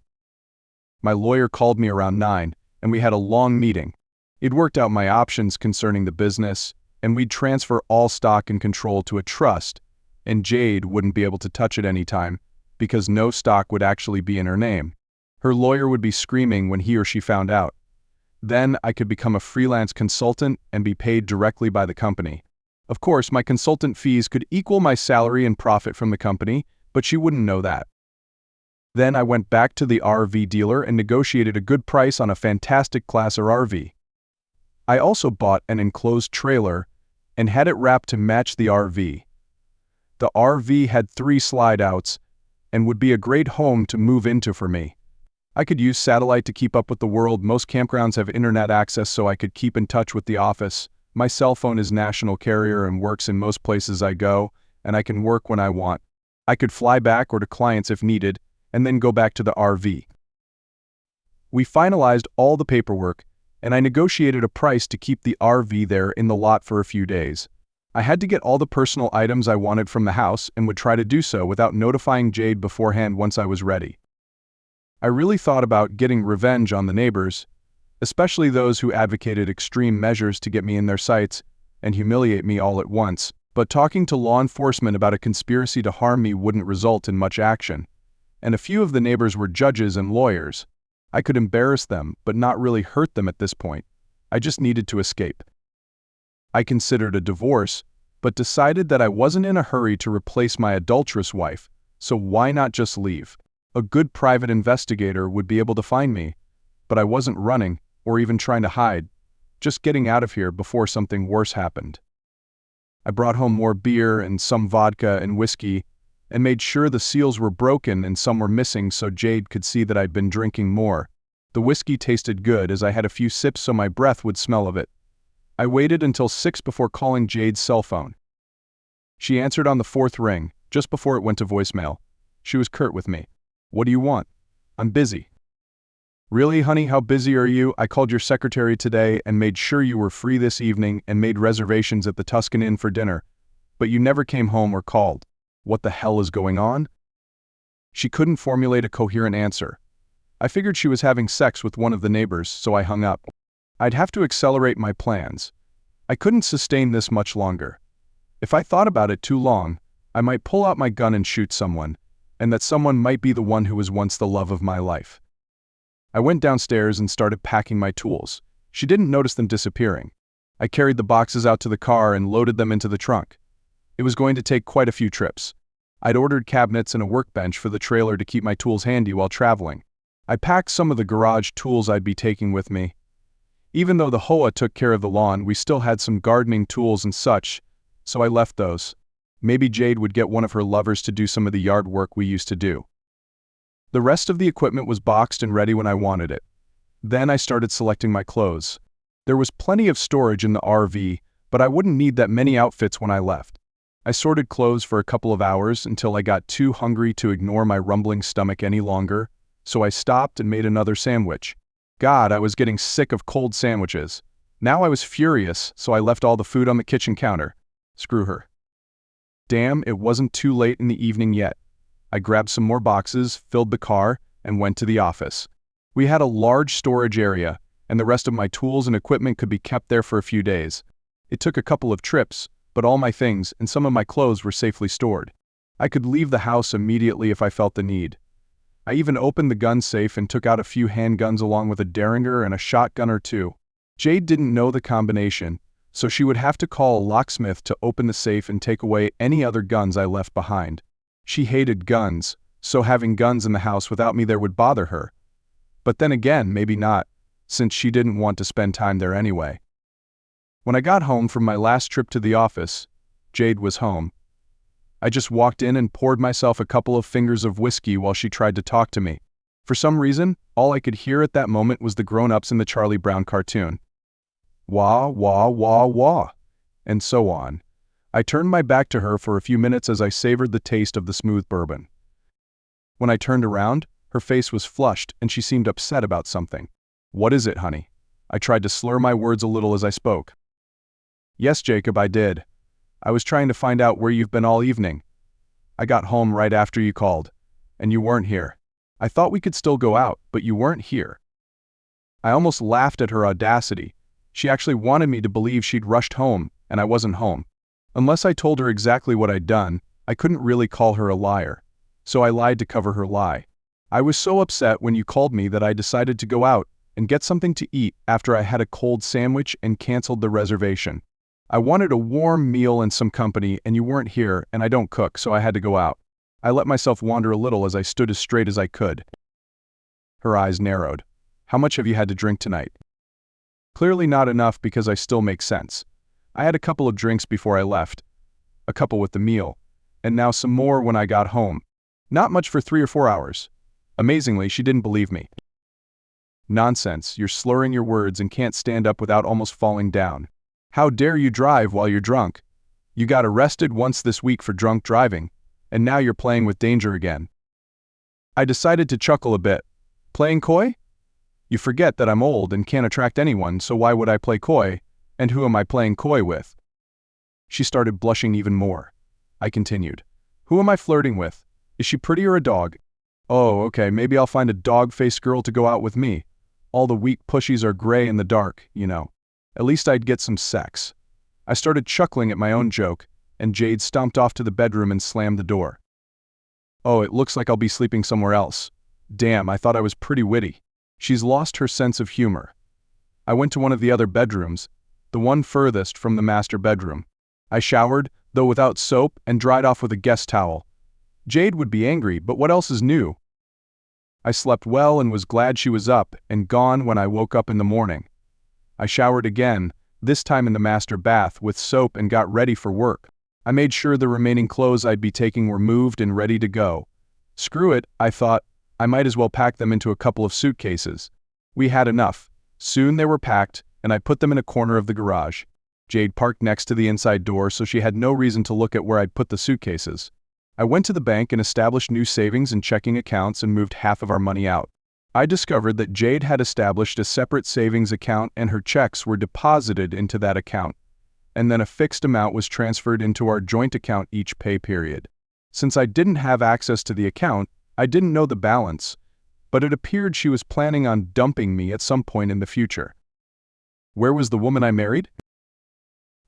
Speaker 1: My lawyer called me around 9, and we had a long meeting. He'd worked out my options concerning the business, and we'd transfer all stock and control to a trust, and Jade wouldn't be able to touch it any time, because no stock would actually be in her name. Her lawyer would be screaming when he or she found out. Then I could become a freelance consultant and be paid directly by the company. Of course, my consultant fees could equal my salary and profit from the company, but she wouldn't know that. Then I went back to the RV dealer and negotiated a good price on a fantastic Classer RV. I also bought an enclosed trailer and had it wrapped to match the RV. The RV had 3 slide-outs and would be a great home to move into for me. I could use satellite to keep up with the world. Most campgrounds have internet access, so I could keep in touch with the office. My cell phone is national carrier and works in most places I go, and I can work when I want. I could fly back or to clients if needed, and then go back to the RV. We finalized all the paperwork, and I negotiated a price to keep the RV there in the lot for a few days. I had to get all the personal items I wanted from the house and would try to do so without notifying Jade beforehand once I was ready. I really thought about getting revenge on the neighbors, especially those who advocated extreme measures to get me in their sights and humiliate me all at once, but talking to law enforcement about a conspiracy to harm me wouldn't result in much action, and a few of the neighbors were judges and lawyers. I could embarrass them, but not really hurt them at this point. I just needed to escape. I considered a divorce, but decided that I wasn't in a hurry to replace my adulterous wife, so why not just leave? A good private investigator would be able to find me, but I wasn't running or even trying to hide, just getting out of here before something worse happened. I brought home more beer and some vodka and whiskey and made sure the seals were broken and some were missing so Jade could see that I'd been drinking more. The whiskey tasted good as I had a few sips so my breath would smell of it. I waited until 6 before calling Jade's cell phone. She answered on the 4th ring, just before it went to voicemail. She was curt with me. "What do you want?" "I'm busy." "Really, honey, how busy are you? I called your secretary today and made sure you were free this evening and made reservations at the Tuscan Inn for dinner, but you never came home or called. What the hell is going on?" She couldn't formulate a coherent answer. I figured she was having sex with one of the neighbors, so I hung up. I'd have to accelerate my plans. I couldn't sustain this much longer. If I thought about it too long, I might pull out my gun and shoot someone, and that someone might be the one who was once the love of my life. I went downstairs and started packing my tools. She didn't notice them disappearing. I carried the boxes out to the car and loaded them into the trunk. It was going to take quite a few trips. I'd ordered cabinets and a workbench for the trailer to keep my tools handy while traveling. I packed some of the garage tools I'd be taking with me. Even though the Hoa took care of the lawn, we still had some gardening tools and such, so I left those. Maybe Jade would get one of her lovers to do some of the yard work we used to do. The rest of the equipment was boxed and ready when I wanted it. Then I started selecting my clothes. There was plenty of storage in the RV, but I wouldn't need that many outfits when I left. I sorted clothes for a couple of hours until I got too hungry to ignore my rumbling stomach any longer, so I stopped and made another sandwich. God, I was getting sick of cold sandwiches. Now I was furious, so I left all the food on the kitchen counter. Screw her. Damn, it wasn't too late in the evening yet. I grabbed some more boxes, filled the car, and went to the office. We had a large storage area, and the rest of my tools and equipment could be kept there for a few days. It took a couple of trips, but all my things and some of my clothes were safely stored. I could leave the house immediately if I felt the need. I even opened the gun safe and took out a few handguns along with a Derringer and a shotgun or two. Jade didn't know the combination, so she would have to call a locksmith to open the safe and take away any other guns I left behind. She hated guns, so having guns in the house without me there would bother her. But then again, maybe not, since she didn't want to spend time there anyway. When I got home from my last trip to the office, Jade was home. I just walked in and poured myself a couple of fingers of whiskey while she tried to talk to me. For some reason, all I could hear at that moment was the grown-ups in the Charlie Brown cartoon. Wah, wah, wah, wah, and so on. I turned my back to her for a few minutes as I savored the taste of the smooth bourbon. When I turned around, her face was flushed and she seemed upset about something. What is it, honey? I tried to slur my words a little as I spoke. Yes, Jacob, I did. I was trying to find out where you've been all evening. I got home right after you called, and you weren't here. I thought we could still go out, but you weren't here. I almost laughed at her audacity. She actually wanted me to believe she'd rushed home, and I wasn't home. Unless I told her exactly what I'd done, I couldn't really call her a liar. So I lied to cover her lie. I was so upset when you called me that I decided to go out and get something to eat after I had a cold sandwich and canceled the reservation. I wanted a warm meal and some company, and you weren't here, and I don't cook, so I had to go out. I let myself wander a little as I stood as straight as I could. Her eyes narrowed. How much have you had to drink tonight? Clearly not enough because I still make sense. I had a couple of drinks before I left, a couple with the meal, and now some more when I got home. Not much for 3 or 4 hours. Amazingly, she didn't believe me. Nonsense, you're slurring your words and can't stand up without almost falling down. How dare you drive while you're drunk? You got arrested once this week for drunk driving, and now you're playing with danger again. I decided to chuckle a bit. Playing coy? You forget that I'm old and can't attract anyone, so why would I play coy? And who am I playing coy with? She started blushing even more. I continued. Who am I flirting with? Is she pretty or a dog? Oh, okay, maybe I'll find a dog-faced girl to go out with me. All the weak pushies are gray in the dark, you know. At least I'd get some sex. I started chuckling at my own joke, and Jade stomped off to the bedroom and slammed the door. Oh, it looks like I'll be sleeping somewhere else. Damn, I thought I was pretty witty. She's lost her sense of humor. I went to one of the other bedrooms, the one furthest from the master bedroom. I showered, though without soap, and dried off with a guest towel. Jade would be angry, but what else is new? I slept well and was glad she was up and gone when I woke up in the morning. I showered again, this time in the master bath with soap, and got ready for work. I made sure the remaining clothes I'd be taking were moved and ready to go. Screw it, I thought. I might as well pack them into a couple of suitcases. We had enough. Soon they were packed, and I put them in a corner of the garage. Jade parked next to the inside door, so she had no reason to look at where I'd put the suitcases. I went to the bank and established new savings and checking accounts and moved half of our money out. I discovered that Jade had established a separate savings account and her checks were deposited into that account, and then a fixed amount was transferred into our joint account each pay period. Since I didn't have access to the account, I didn't know the balance, but it appeared she was planning on dumping me at some point in the future. Where was the woman I married?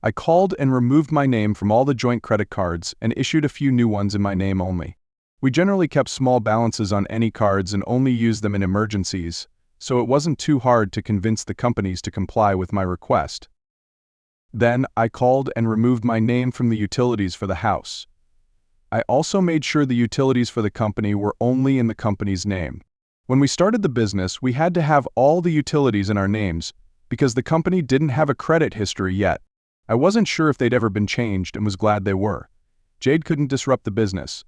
Speaker 1: I called and removed my name from all the joint credit cards and issued a few new ones in my name only. We generally kept small balances on any cards and only used them in emergencies, so it wasn't too hard to convince the companies to comply with my request. Then, I called and removed my name from the utilities for the house. I also made sure the utilities for the company were only in the company's name. When we started the business, we had to have all the utilities in our names because the company didn't have a credit history yet. I wasn't sure if they'd ever been changed and was glad they were. Jade couldn't disrupt the business.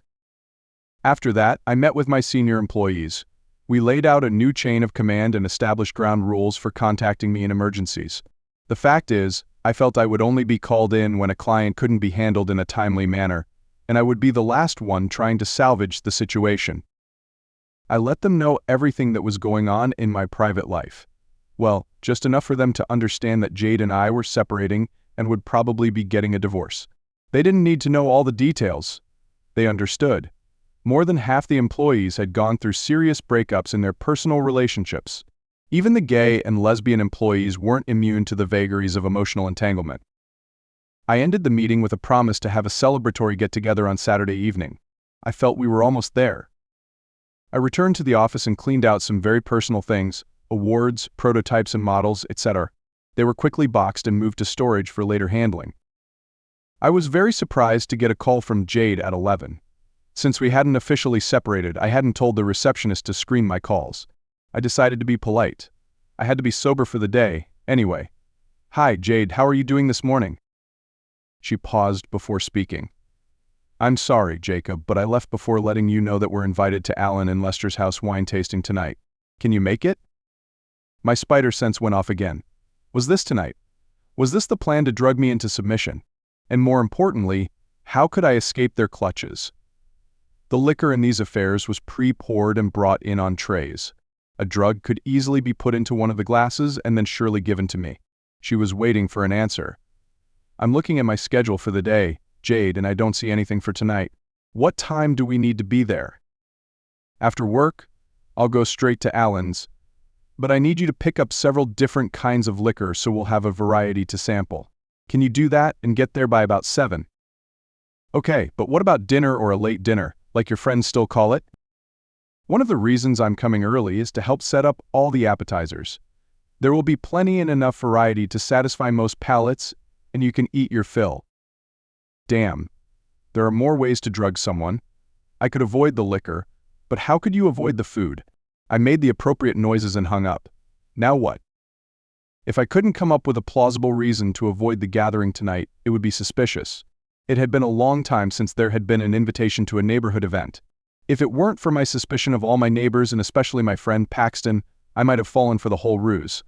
Speaker 1: After that, I met with my senior employees. We laid out a new chain of command and established ground rules for contacting me in emergencies. The fact is, I felt I would only be called in when a client couldn't be handled in a timely manner, and I would be the last one trying to salvage the situation. I let them know everything that was going on in my private life. Well, just enough for them to understand that Jade and I were separating and would probably be getting a divorce. They didn't need to know all the details. They understood. More than half the employees had gone through serious breakups in their personal relationships. Even the gay and lesbian employees weren't immune to the vagaries of emotional entanglement. I ended the meeting with a promise to have a celebratory get-together on Saturday evening. I felt we were almost there. I returned to the office and cleaned out some very personal things, awards, prototypes and models, etc. They were quickly boxed and moved to storage for later handling. I was very surprised to get a call from Jade at 11. Since we hadn't officially separated, I hadn't told the receptionist to screen my calls. I decided to be polite. I had to be sober for the day, anyway. "Hi, Jade, how are you doing this morning?" She paused before speaking. "I'm sorry, Jacob, but I left before letting you know that we're invited to Alan and Lester's house wine tasting tonight. Can you make it?" My spider sense went off again. Was this tonight? Was this the plan to drug me into submission? And more importantly, how could I escape their clutches? The liquor in these affairs was pre-poured and brought in on trays. A drug could easily be put into one of the glasses and then surely given to me. She was waiting for an answer. "I'm looking at my schedule for the day, Jade, and I don't see anything for tonight. What time do we need to be there?" "After work, I'll go straight to Alan's. But I need you to pick up several different kinds of liquor so we'll have a variety to sample. Can you do that and get there by about 7? "Okay, but what about dinner or a late dinner, like your friends still call it?" "One of the reasons I'm coming early is to help set up all the appetizers. There will be plenty and enough variety to satisfy most palates, and you can eat your fill." Damn. There are more ways to drug someone. I could avoid the liquor, but how could you avoid the food? I made the appropriate noises and hung up. Now what? If I couldn't come up with a plausible reason to avoid the gathering tonight, it would be suspicious. It had been a long time since there had been an invitation to a neighborhood event. If it weren't for my suspicion of all my neighbors and especially my friend Paxton, I might have fallen for the whole ruse.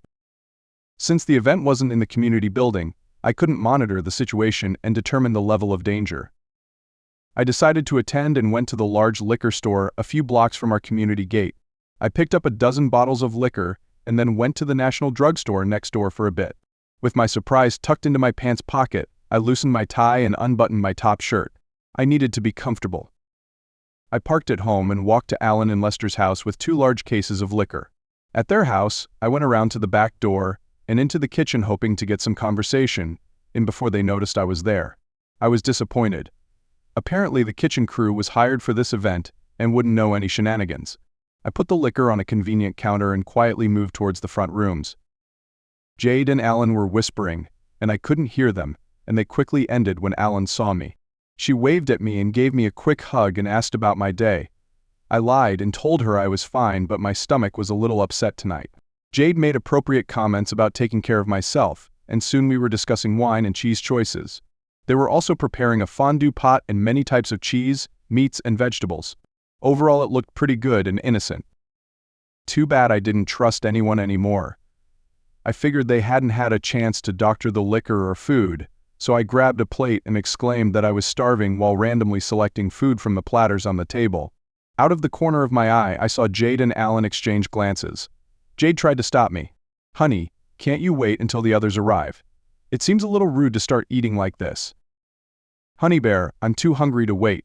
Speaker 1: Since the event wasn't in the community building, I couldn't monitor the situation and determine the level of danger. I decided to attend and went to the large liquor store a few blocks from our community gate. I picked up a dozen bottles of liquor and then went to the National Drug Store next door for a bit. With my surprise tucked into my pants pocket, I loosened my tie and unbuttoned my top shirt. I needed to be comfortable. I parked at home and walked to Alan and Lester's house with 2 large cases of liquor. At their house, I went around to the back door and into the kitchen hoping to get some conversation, and before they noticed I was there. I was disappointed. Apparently the kitchen crew was hired for this event and wouldn't know any shenanigans. I put the liquor on a convenient counter and quietly moved towards the front rooms. Jade and Alan were whispering, and I couldn't hear them, and they quickly ended when Alan saw me. She waved at me and gave me a quick hug and asked about my day. I lied and told her I was fine, but my stomach was a little upset tonight. Jade made appropriate comments about taking care of myself, and soon we were discussing wine and cheese choices. They were also preparing a fondue pot and many types of cheese, meats, and vegetables. Overall, it looked pretty good and innocent. Too bad I didn't trust anyone anymore. I figured they hadn't had a chance to doctor the liquor or food, so I grabbed a plate and exclaimed that I was starving while randomly selecting food from the platters on the table. Out of the corner of my eye, I saw Jade and Alan exchange glances. Jade tried to stop me. "Honey, can't you wait until the others arrive? It seems a little rude to start eating like this." "Honey Bear, I'm too hungry to wait.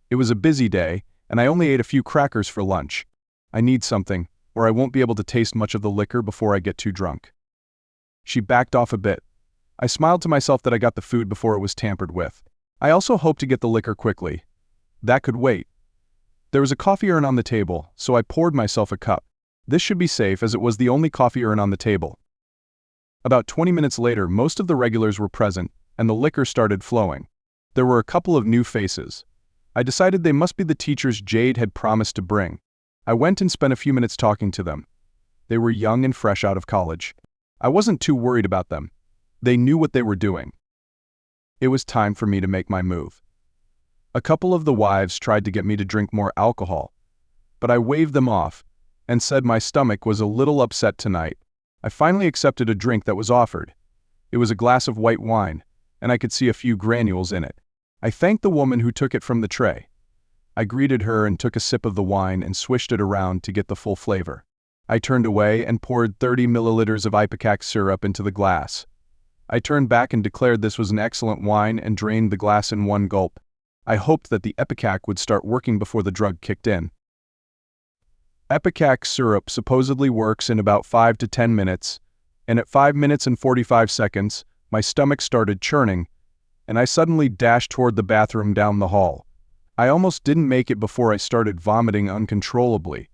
Speaker 1: It was a busy day, and I only ate a few crackers for lunch. I need something, or I won't be able to taste much of the liquor before I get too drunk." She backed off a bit. I smiled to myself that I got the food before it was tampered with. I also hoped to get the liquor quickly. That could wait. There was a coffee urn on the table, so I poured myself a cup. This should be safe as it was the only coffee urn on the table. About 20 minutes later, most of the regulars were present, and the liquor started flowing. There were a couple of new faces. I decided they must be the teachers Jade had promised to bring. I went and spent a few minutes talking to them. They were young and fresh out of college. I wasn't too worried about them. They knew what they were doing. It was time for me to make my move. A couple of the wives tried to get me to drink more alcohol, but I waved them off and said my stomach was a little upset tonight. I finally accepted a drink that was offered. It was a glass of white wine, and I could see a few granules in it. I thanked the woman who took it from the tray. I greeted her and took a sip of the wine and swished it around to get the full flavor. I turned away and poured 30 milliliters of ipecac syrup into the glass. I turned back and declared this was an excellent wine and drained the glass in one gulp. I hoped that the ipecac would start working before the drug kicked in. Ipecac syrup supposedly works in about 5 to 10 minutes, and at 5 minutes and 45 seconds, my stomach started churning, and I suddenly dashed toward the bathroom down the hall. I almost didn't make it before I started vomiting uncontrollably.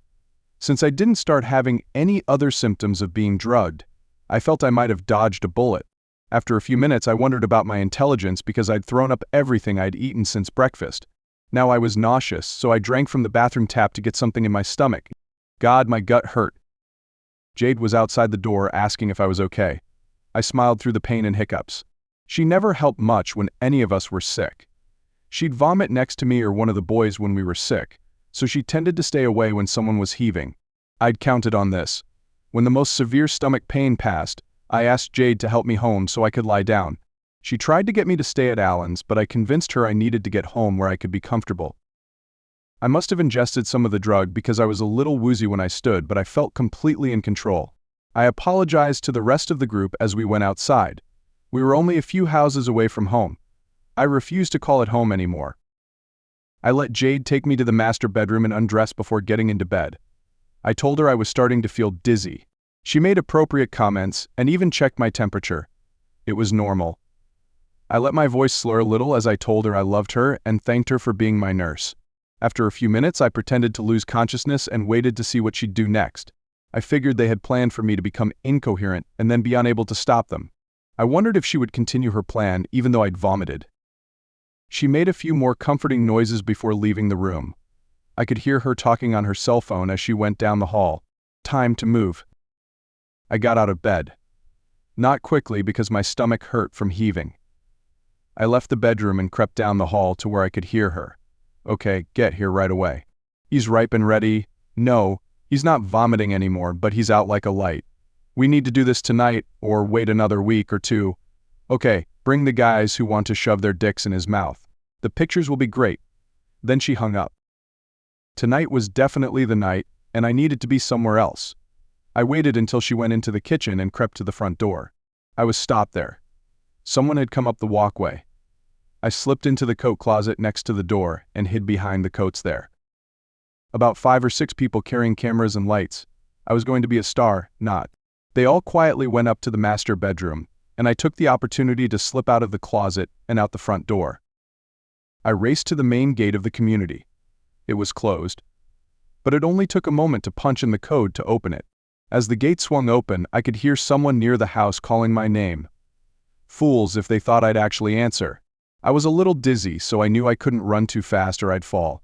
Speaker 1: Since I didn't start having any other symptoms of being drugged, I felt I might have dodged a bullet. After a few minutes, I wondered about my intelligence because I'd thrown up everything I'd eaten since breakfast. Now I was nauseous, so I drank from the bathroom tap to get something in my stomach. God, my gut hurt. Jade was outside the door asking if I was okay. I smiled through the pain and hiccups. She never helped much when any of us were sick. She'd vomit next to me or one of the boys when we were sick, so she tended to stay away when someone was heaving. I'd counted on this. When the most severe stomach pain passed, I asked Jade to help me home so I could lie down. She tried to get me to stay at Alan's, but I convinced her I needed to get home where I could be comfortable. I must have ingested some of the drug because I was a little woozy when I stood, but I felt completely in control. I apologized to the rest of the group as we went outside. We were only a few houses away from home. I refused to call it home anymore. I let Jade take me to the master bedroom and undress before getting into bed. I told her I was starting to feel dizzy. She made appropriate comments and even checked my temperature. It was normal. I let my voice slur a little as I told her I loved her and thanked her for being my nurse. After a few minutes, I pretended to lose consciousness and waited to see what she'd do next. I figured they had planned for me to become incoherent and then be unable to stop them. I wondered if she would continue her plan even though I'd vomited. She made a few more comforting noises before leaving the room. I could hear her talking on her cell phone as she went down the hall. Time to move. I got out of bed. Not quickly because my stomach hurt from heaving. I left the bedroom and crept down the hall to where I could hear her. Okay, get here right away. He's ripe and ready. No, he's not vomiting anymore, but he's out like a light. We need to do this tonight or wait another week or two. Okay, bring the guys who want to shove their dicks in his mouth. The pictures will be great. Then she hung up. Tonight was definitely the night, and I needed to be somewhere else. I waited until she went into the kitchen and crept to the front door. I was stopped there. Someone had come up the walkway. I slipped into the coat closet next to the door and hid behind the coats there. About 5 or 6 people carrying cameras and lights. I was going to be a star, not. They all quietly went up to the master bedroom, and I took the opportunity to slip out of the closet and out the front door. I raced to the main gate of the community. It was closed, but it only took a moment to punch in the code to open it. As the gate swung open, I could hear someone near the house calling my name. Fools if they thought I'd actually answer. I was a little dizzy, so I knew I couldn't run too fast or I'd fall.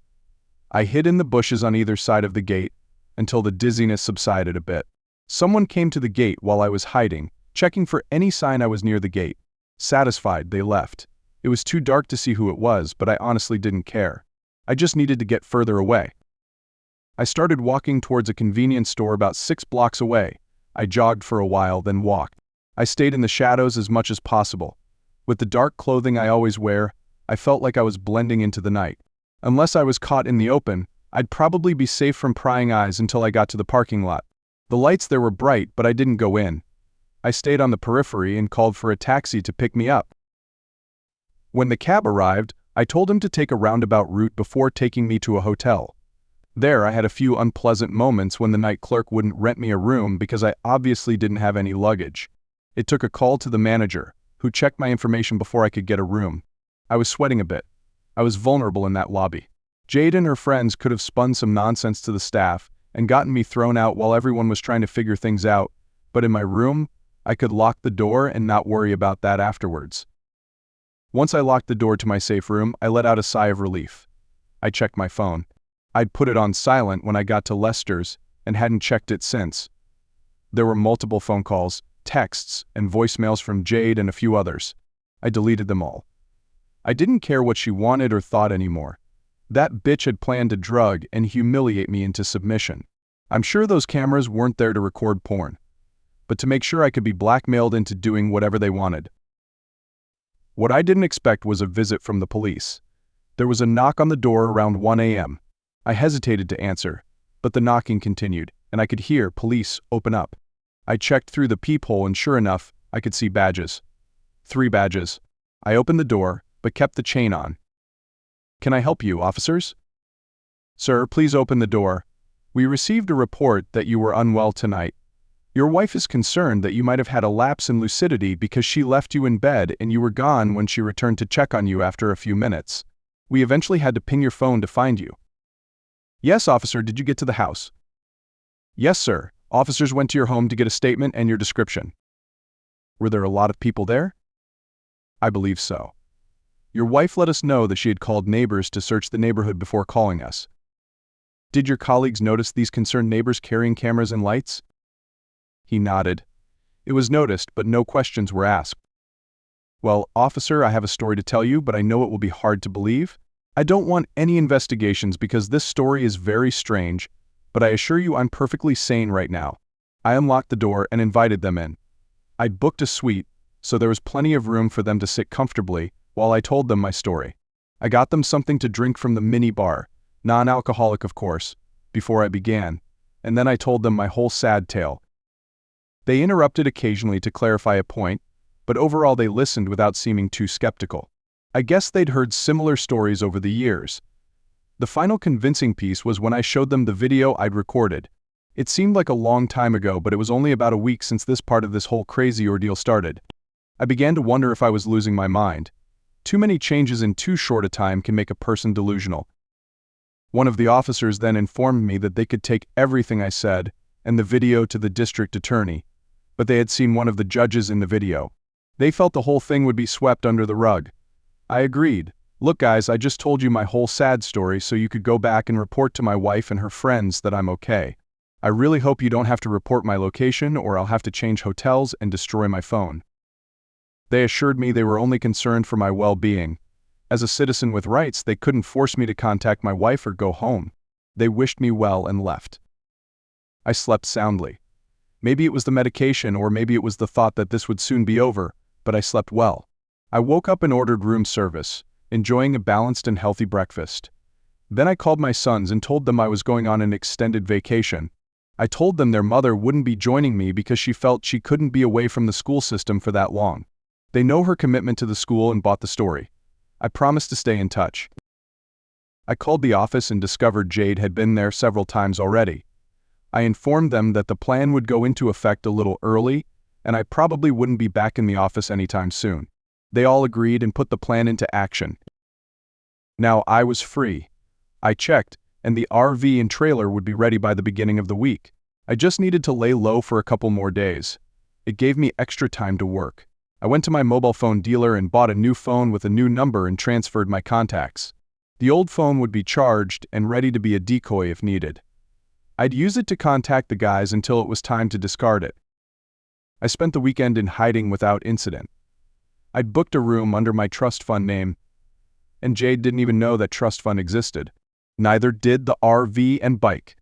Speaker 1: I hid in the bushes on either side of the gate until the dizziness subsided a bit. Someone came to the gate while I was hiding, checking for any sign I was near the gate. Satisfied, they left. It was too dark to see who it was, but I honestly didn't care. I just needed to get further away. I started walking towards a convenience store about 6 blocks away. I jogged for a while, then walked. I stayed in the shadows as much as possible. With the dark clothing I always wear, I felt like I was blending into the night. Unless I was caught in the open, I'd probably be safe from prying eyes until I got to the parking lot. The lights there were bright, but I didn't go in. I stayed on the periphery and called for a taxi to pick me up. When the cab arrived, I told him to take a roundabout route before taking me to a hotel. There, I had a few unpleasant moments when the night clerk wouldn't rent me a room because I obviously didn't have any luggage. It took a call to the manager, who checked my information before I could get a room. I was sweating a bit. I was vulnerable in that lobby. Jade and her friends could have spun some nonsense to the staff, and gotten me thrown out while everyone was trying to figure things out, but in my room, I could lock the door and not worry about that afterwards. Once I locked the door to my safe room, I let out a sigh of relief. I checked my phone. I'd put it on silent when I got to Lester's and hadn't checked it since. There were multiple phone calls, texts, and voicemails from Jade and a few others. I deleted them all. I didn't care what she wanted or thought anymore. That bitch had planned to drug and humiliate me into submission. I'm sure those cameras weren't there to record porn, but to make sure I could be blackmailed into doing whatever they wanted. What I didn't expect was a visit from the police. There was a knock on the door around 1 a.m. I hesitated to answer, but the knocking continued, and I could hear police open up. I checked through the peephole and sure enough, I could see badges. 3 badges. I opened the door, but kept the chain on. "Can I help you, officers?" "Sir, please open the door. We received a report that you were unwell tonight. Your wife is concerned that you might have had a lapse in lucidity because she left you in bed and you were gone when she returned to check on you after a few minutes. We eventually had to ping your phone to find you." "Yes, officer, did you get to the house?" "Yes, sir. Officers went to your home to get a statement and your description." "Were there a lot of people there?" "I believe so. Your wife let us know that she had called neighbors to search the neighborhood before calling us." "Did your colleagues notice these concerned neighbors carrying cameras and lights?" He nodded. "It was noticed, but no questions were asked." "Well, officer, I have a story to tell you, but I know it will be hard to believe. I don't want any investigations because this story is very strange, but I assure you I'm perfectly sane right now." I unlocked the door and invited them in. I'd booked a suite, so there was plenty of room for them to sit comfortably while I told them my story. I got them something to drink from the mini bar, non-alcoholic of course, before I began, and then I told them my whole sad tale. They interrupted occasionally to clarify a point, but overall they listened without seeming too skeptical. I guess they'd heard similar stories over the years. The final convincing piece was when I showed them the video I'd recorded. It seemed like a long time ago, but it was only about a week since this part of this whole crazy ordeal started. I began to wonder if I was losing my mind. Too many changes in too short a time can make a person delusional. One of the officers then informed me that they could take everything I said and the video to the district attorney, but they had seen one of the judges in the video. They felt the whole thing would be swept under the rug. I agreed. "Look guys, I just told you my whole sad story so you could go back and report to my wife and her friends that I'm okay. I really hope you don't have to report my location or I'll have to change hotels and destroy my phone." They assured me they were only concerned for my well-being. As a citizen with rights, they couldn't force me to contact my wife or go home. They wished me well and left. I slept soundly. Maybe it was the medication or maybe it was the thought that this would soon be over, but I slept well. I woke up and ordered room service, enjoying a balanced and healthy breakfast. Then I called my sons and told them I was going on an extended vacation. I told them their mother wouldn't be joining me because she felt she couldn't be away from the school system for that long. They know her commitment to the school and bought the story. I promised to stay in touch. I called the office and discovered Jade had been there several times already. I informed them that the plan would go into effect a little early, and I probably wouldn't be back in the office anytime soon. They all agreed and put the plan into action. Now I was free. I checked, and the RV and trailer would be ready by the beginning of the week. I just needed to lay low for a couple more days. It gave me extra time to work. I went to my mobile phone dealer and bought a new phone with a new number and transferred my contacts. The old phone would be charged and ready to be a decoy if needed. I'd use it to contact the guys until it was time to discard it. I spent the weekend in hiding without incident. I'd booked a room under my trust fund name, and Jade didn't even know that trust fund existed. Neither did the RV and bike.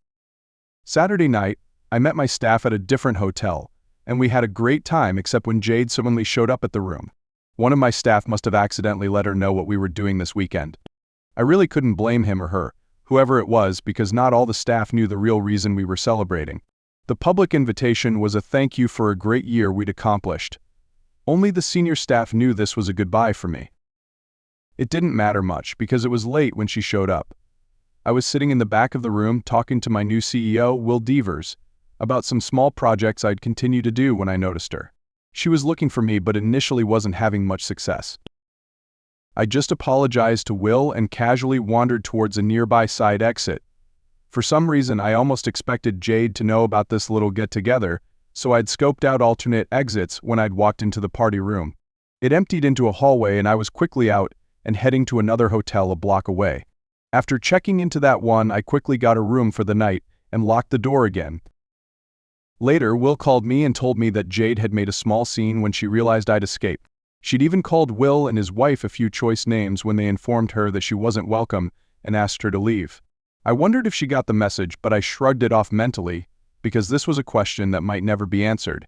Speaker 1: Saturday night, I met my staff at a different hotel, and we had a great time except when Jade suddenly showed up at the room. One of my staff must have accidentally let her know what we were doing this weekend. I really couldn't blame him or her, whoever it was, because not all the staff knew the real reason we were celebrating. The public invitation was a thank you for a great year we'd accomplished. Only the senior staff knew this was a goodbye for me. It didn't matter much because it was late when she showed up. I was sitting in the back of the room talking to my new CEO, Will Devers, about some small projects I'd continue to do when I noticed her. She was looking for me but initially wasn't having much success. I just apologized to Will and casually wandered towards a nearby side exit. For some reason, I almost expected Jade to know about this little get-together, so I'd scoped out alternate exits when I'd walked into the party room. It emptied into a hallway and I was quickly out and heading to another hotel a block away. After checking into that one, I quickly got a room for the night and locked the door again. Later, Will called me and told me that Jade had made a small scene when she realized I'd escaped. She'd even called Will and his wife a few choice names when they informed her that she wasn't welcome and asked her to leave. I wondered if she got the message, but I shrugged it off mentally, because this was a question that might never be answered.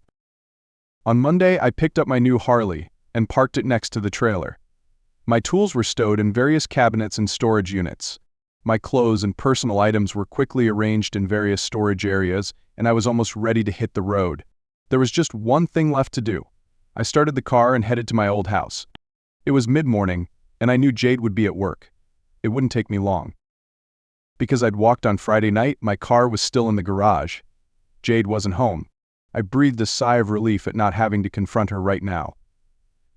Speaker 1: On Monday, I picked up my new Harley and parked it next to the trailer. My tools were stowed in various cabinets and storage units. My clothes and personal items were quickly arranged in various storage areas, and I was almost ready to hit the road. There was just one thing left to do. I started the car and headed to my old house. It was mid-morning, and I knew Jade would be at work. It wouldn't take me long. Because I'd walked on Friday night, my car was still in the garage. Jade wasn't home. I breathed a sigh of relief at not having to confront her right now.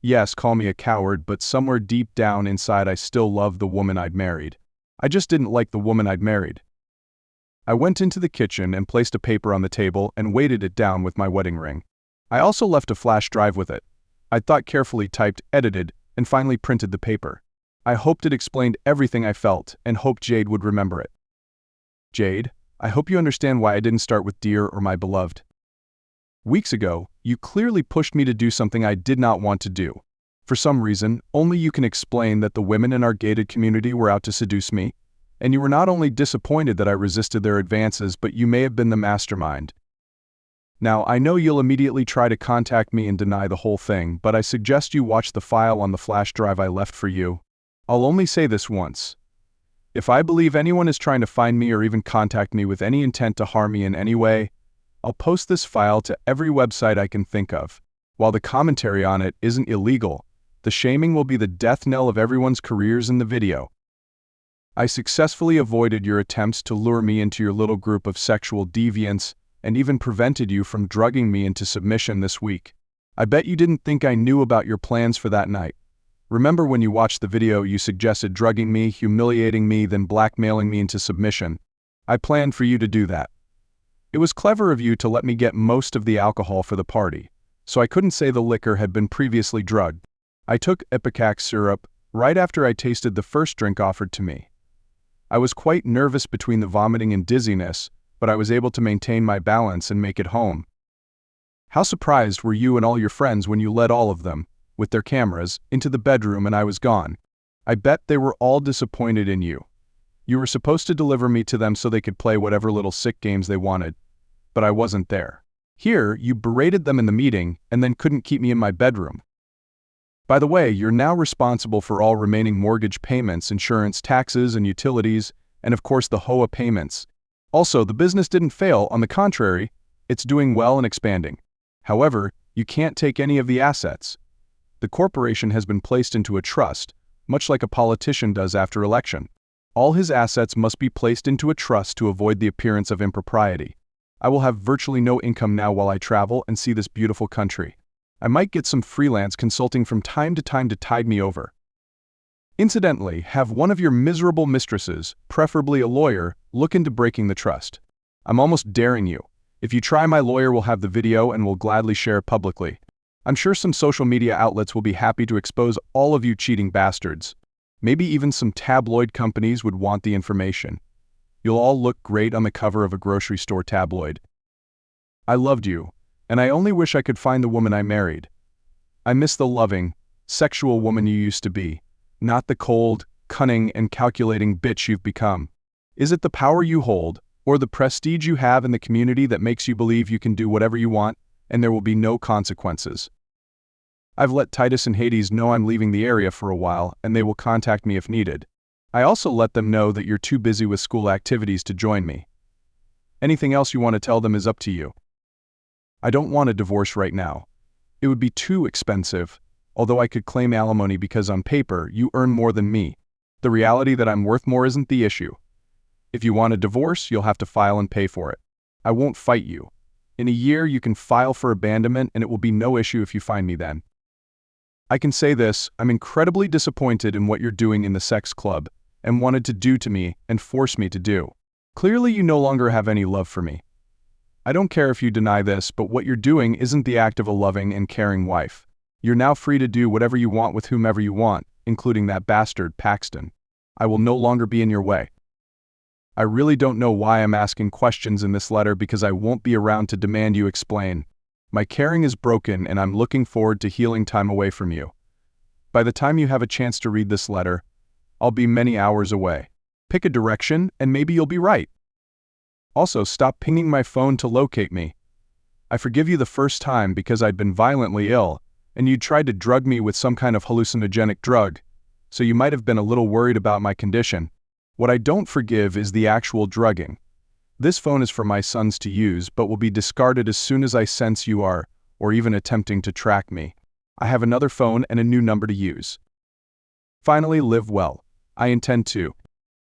Speaker 1: Yes, call me a coward, but somewhere deep down inside I still loved the woman I'd married. I just didn't like the woman I'd married. I went into the kitchen and placed a paper on the table and weighted it down with my wedding ring. I also left a flash drive with it. I thought carefully, typed, edited, and finally printed the paper. I hoped it explained everything I felt and hoped Jade would remember it. Jade, I hope you understand why I didn't start with dear or my beloved. Weeks ago, you clearly pushed me to do something I did not want to do. For some reason, only you can explain that the women in our gated community were out to seduce me, and you were not only disappointed that I resisted their advances, but you may have been the mastermind. Now, I know you'll immediately try to contact me and deny the whole thing, but I suggest you watch the file on the flash drive I left for you. I'll only say this once. If I believe anyone is trying to find me or even contact me with any intent to harm me in any way, I'll post this file to every website I can think of. While the commentary on it isn't illegal, the shaming will be the death knell of everyone's careers in the video. I successfully avoided your attempts to lure me into your little group of sexual deviants and even prevented you from drugging me into submission this week. I bet you didn't think I knew about your plans for that night. Remember when you watched the video, you suggested drugging me, humiliating me, then blackmailing me into submission. I planned for you to do that. It was clever of you to let me get most of the alcohol for the party, so I couldn't say the liquor had been previously drugged. I took ipecac syrup right after I tasted the first drink offered to me. I was quite nervous between the vomiting and dizziness, but I was able to maintain my balance and make it home. How surprised were you and all your friends when you led all of them, with their cameras, into the bedroom and I was gone? I bet they were all disappointed in you. You were supposed to deliver me to them so they could play whatever little sick games they wanted, but I wasn't there. Here, you berated them in the meeting and then couldn't keep me in my bedroom. By the way, you're now responsible for all remaining mortgage payments, insurance, taxes, and utilities, and of course the HOA payments. Also, the business didn't fail, on the contrary, it's doing well and expanding. However, you can't take any of the assets. The corporation has been placed into a trust, much like a politician does after election. All his assets must be placed into a trust to avoid the appearance of impropriety. I will have virtually no income now while I travel and see this beautiful country. I might get some freelance consulting from time to time to tide me over. Incidentally, have one of your miserable mistresses, preferably a lawyer, look into breaking the trust. I'm almost daring you. If you try, my lawyer will have the video and will gladly share it publicly. I'm sure some social media outlets will be happy to expose all of you cheating bastards. Maybe even some tabloid companies would want the information. You'll all look great on the cover of a grocery store tabloid. I loved you, and I only wish I could find the woman I married. I miss the loving, sexual woman you used to be, not the cold, cunning, and calculating bitch you've become. Is it the power you hold, or the prestige you have in the community that makes you believe you can do whatever you want, and there will be no consequences? I've let Titus and Hades know I'm leaving the area for a while, and they will contact me if needed. I also let them know that you're too busy with school activities to join me. Anything else you want to tell them is up to you. I don't want a divorce right now. It would be too expensive, although I could claim alimony because on paper you earn more than me. The reality that I'm worth more isn't the issue. If you want a divorce, you'll have to file and pay for it. I won't fight you. In a year you can file for abandonment and it will be no issue if you find me then. I can say this, I'm incredibly disappointed in what you're doing in the sex club, and wanted to do to me and force me to do. Clearly you no longer have any love for me. I don't care if you deny this, but what you're doing isn't the act of a loving and caring wife. You're now free to do whatever you want with whomever you want, including that bastard, Paxton. I will no longer be in your way. I really don't know why I'm asking questions in this letter because I won't be around to demand you explain. My caring is broken and I'm looking forward to healing time away from you. By the time you have a chance to read this letter, I'll be many hours away. Pick a direction and maybe you'll be right. Also, stop pinging my phone to locate me. I forgive you the first time because I'd been violently ill, and you tried to drug me with some kind of hallucinogenic drug, so you might have been a little worried about my condition. What I don't forgive is the actual drugging. This phone is for my sons to use, but will be discarded as soon as I sense you are, or even attempting to track me. I have another phone and a new number to use. Finally, live well. I intend to.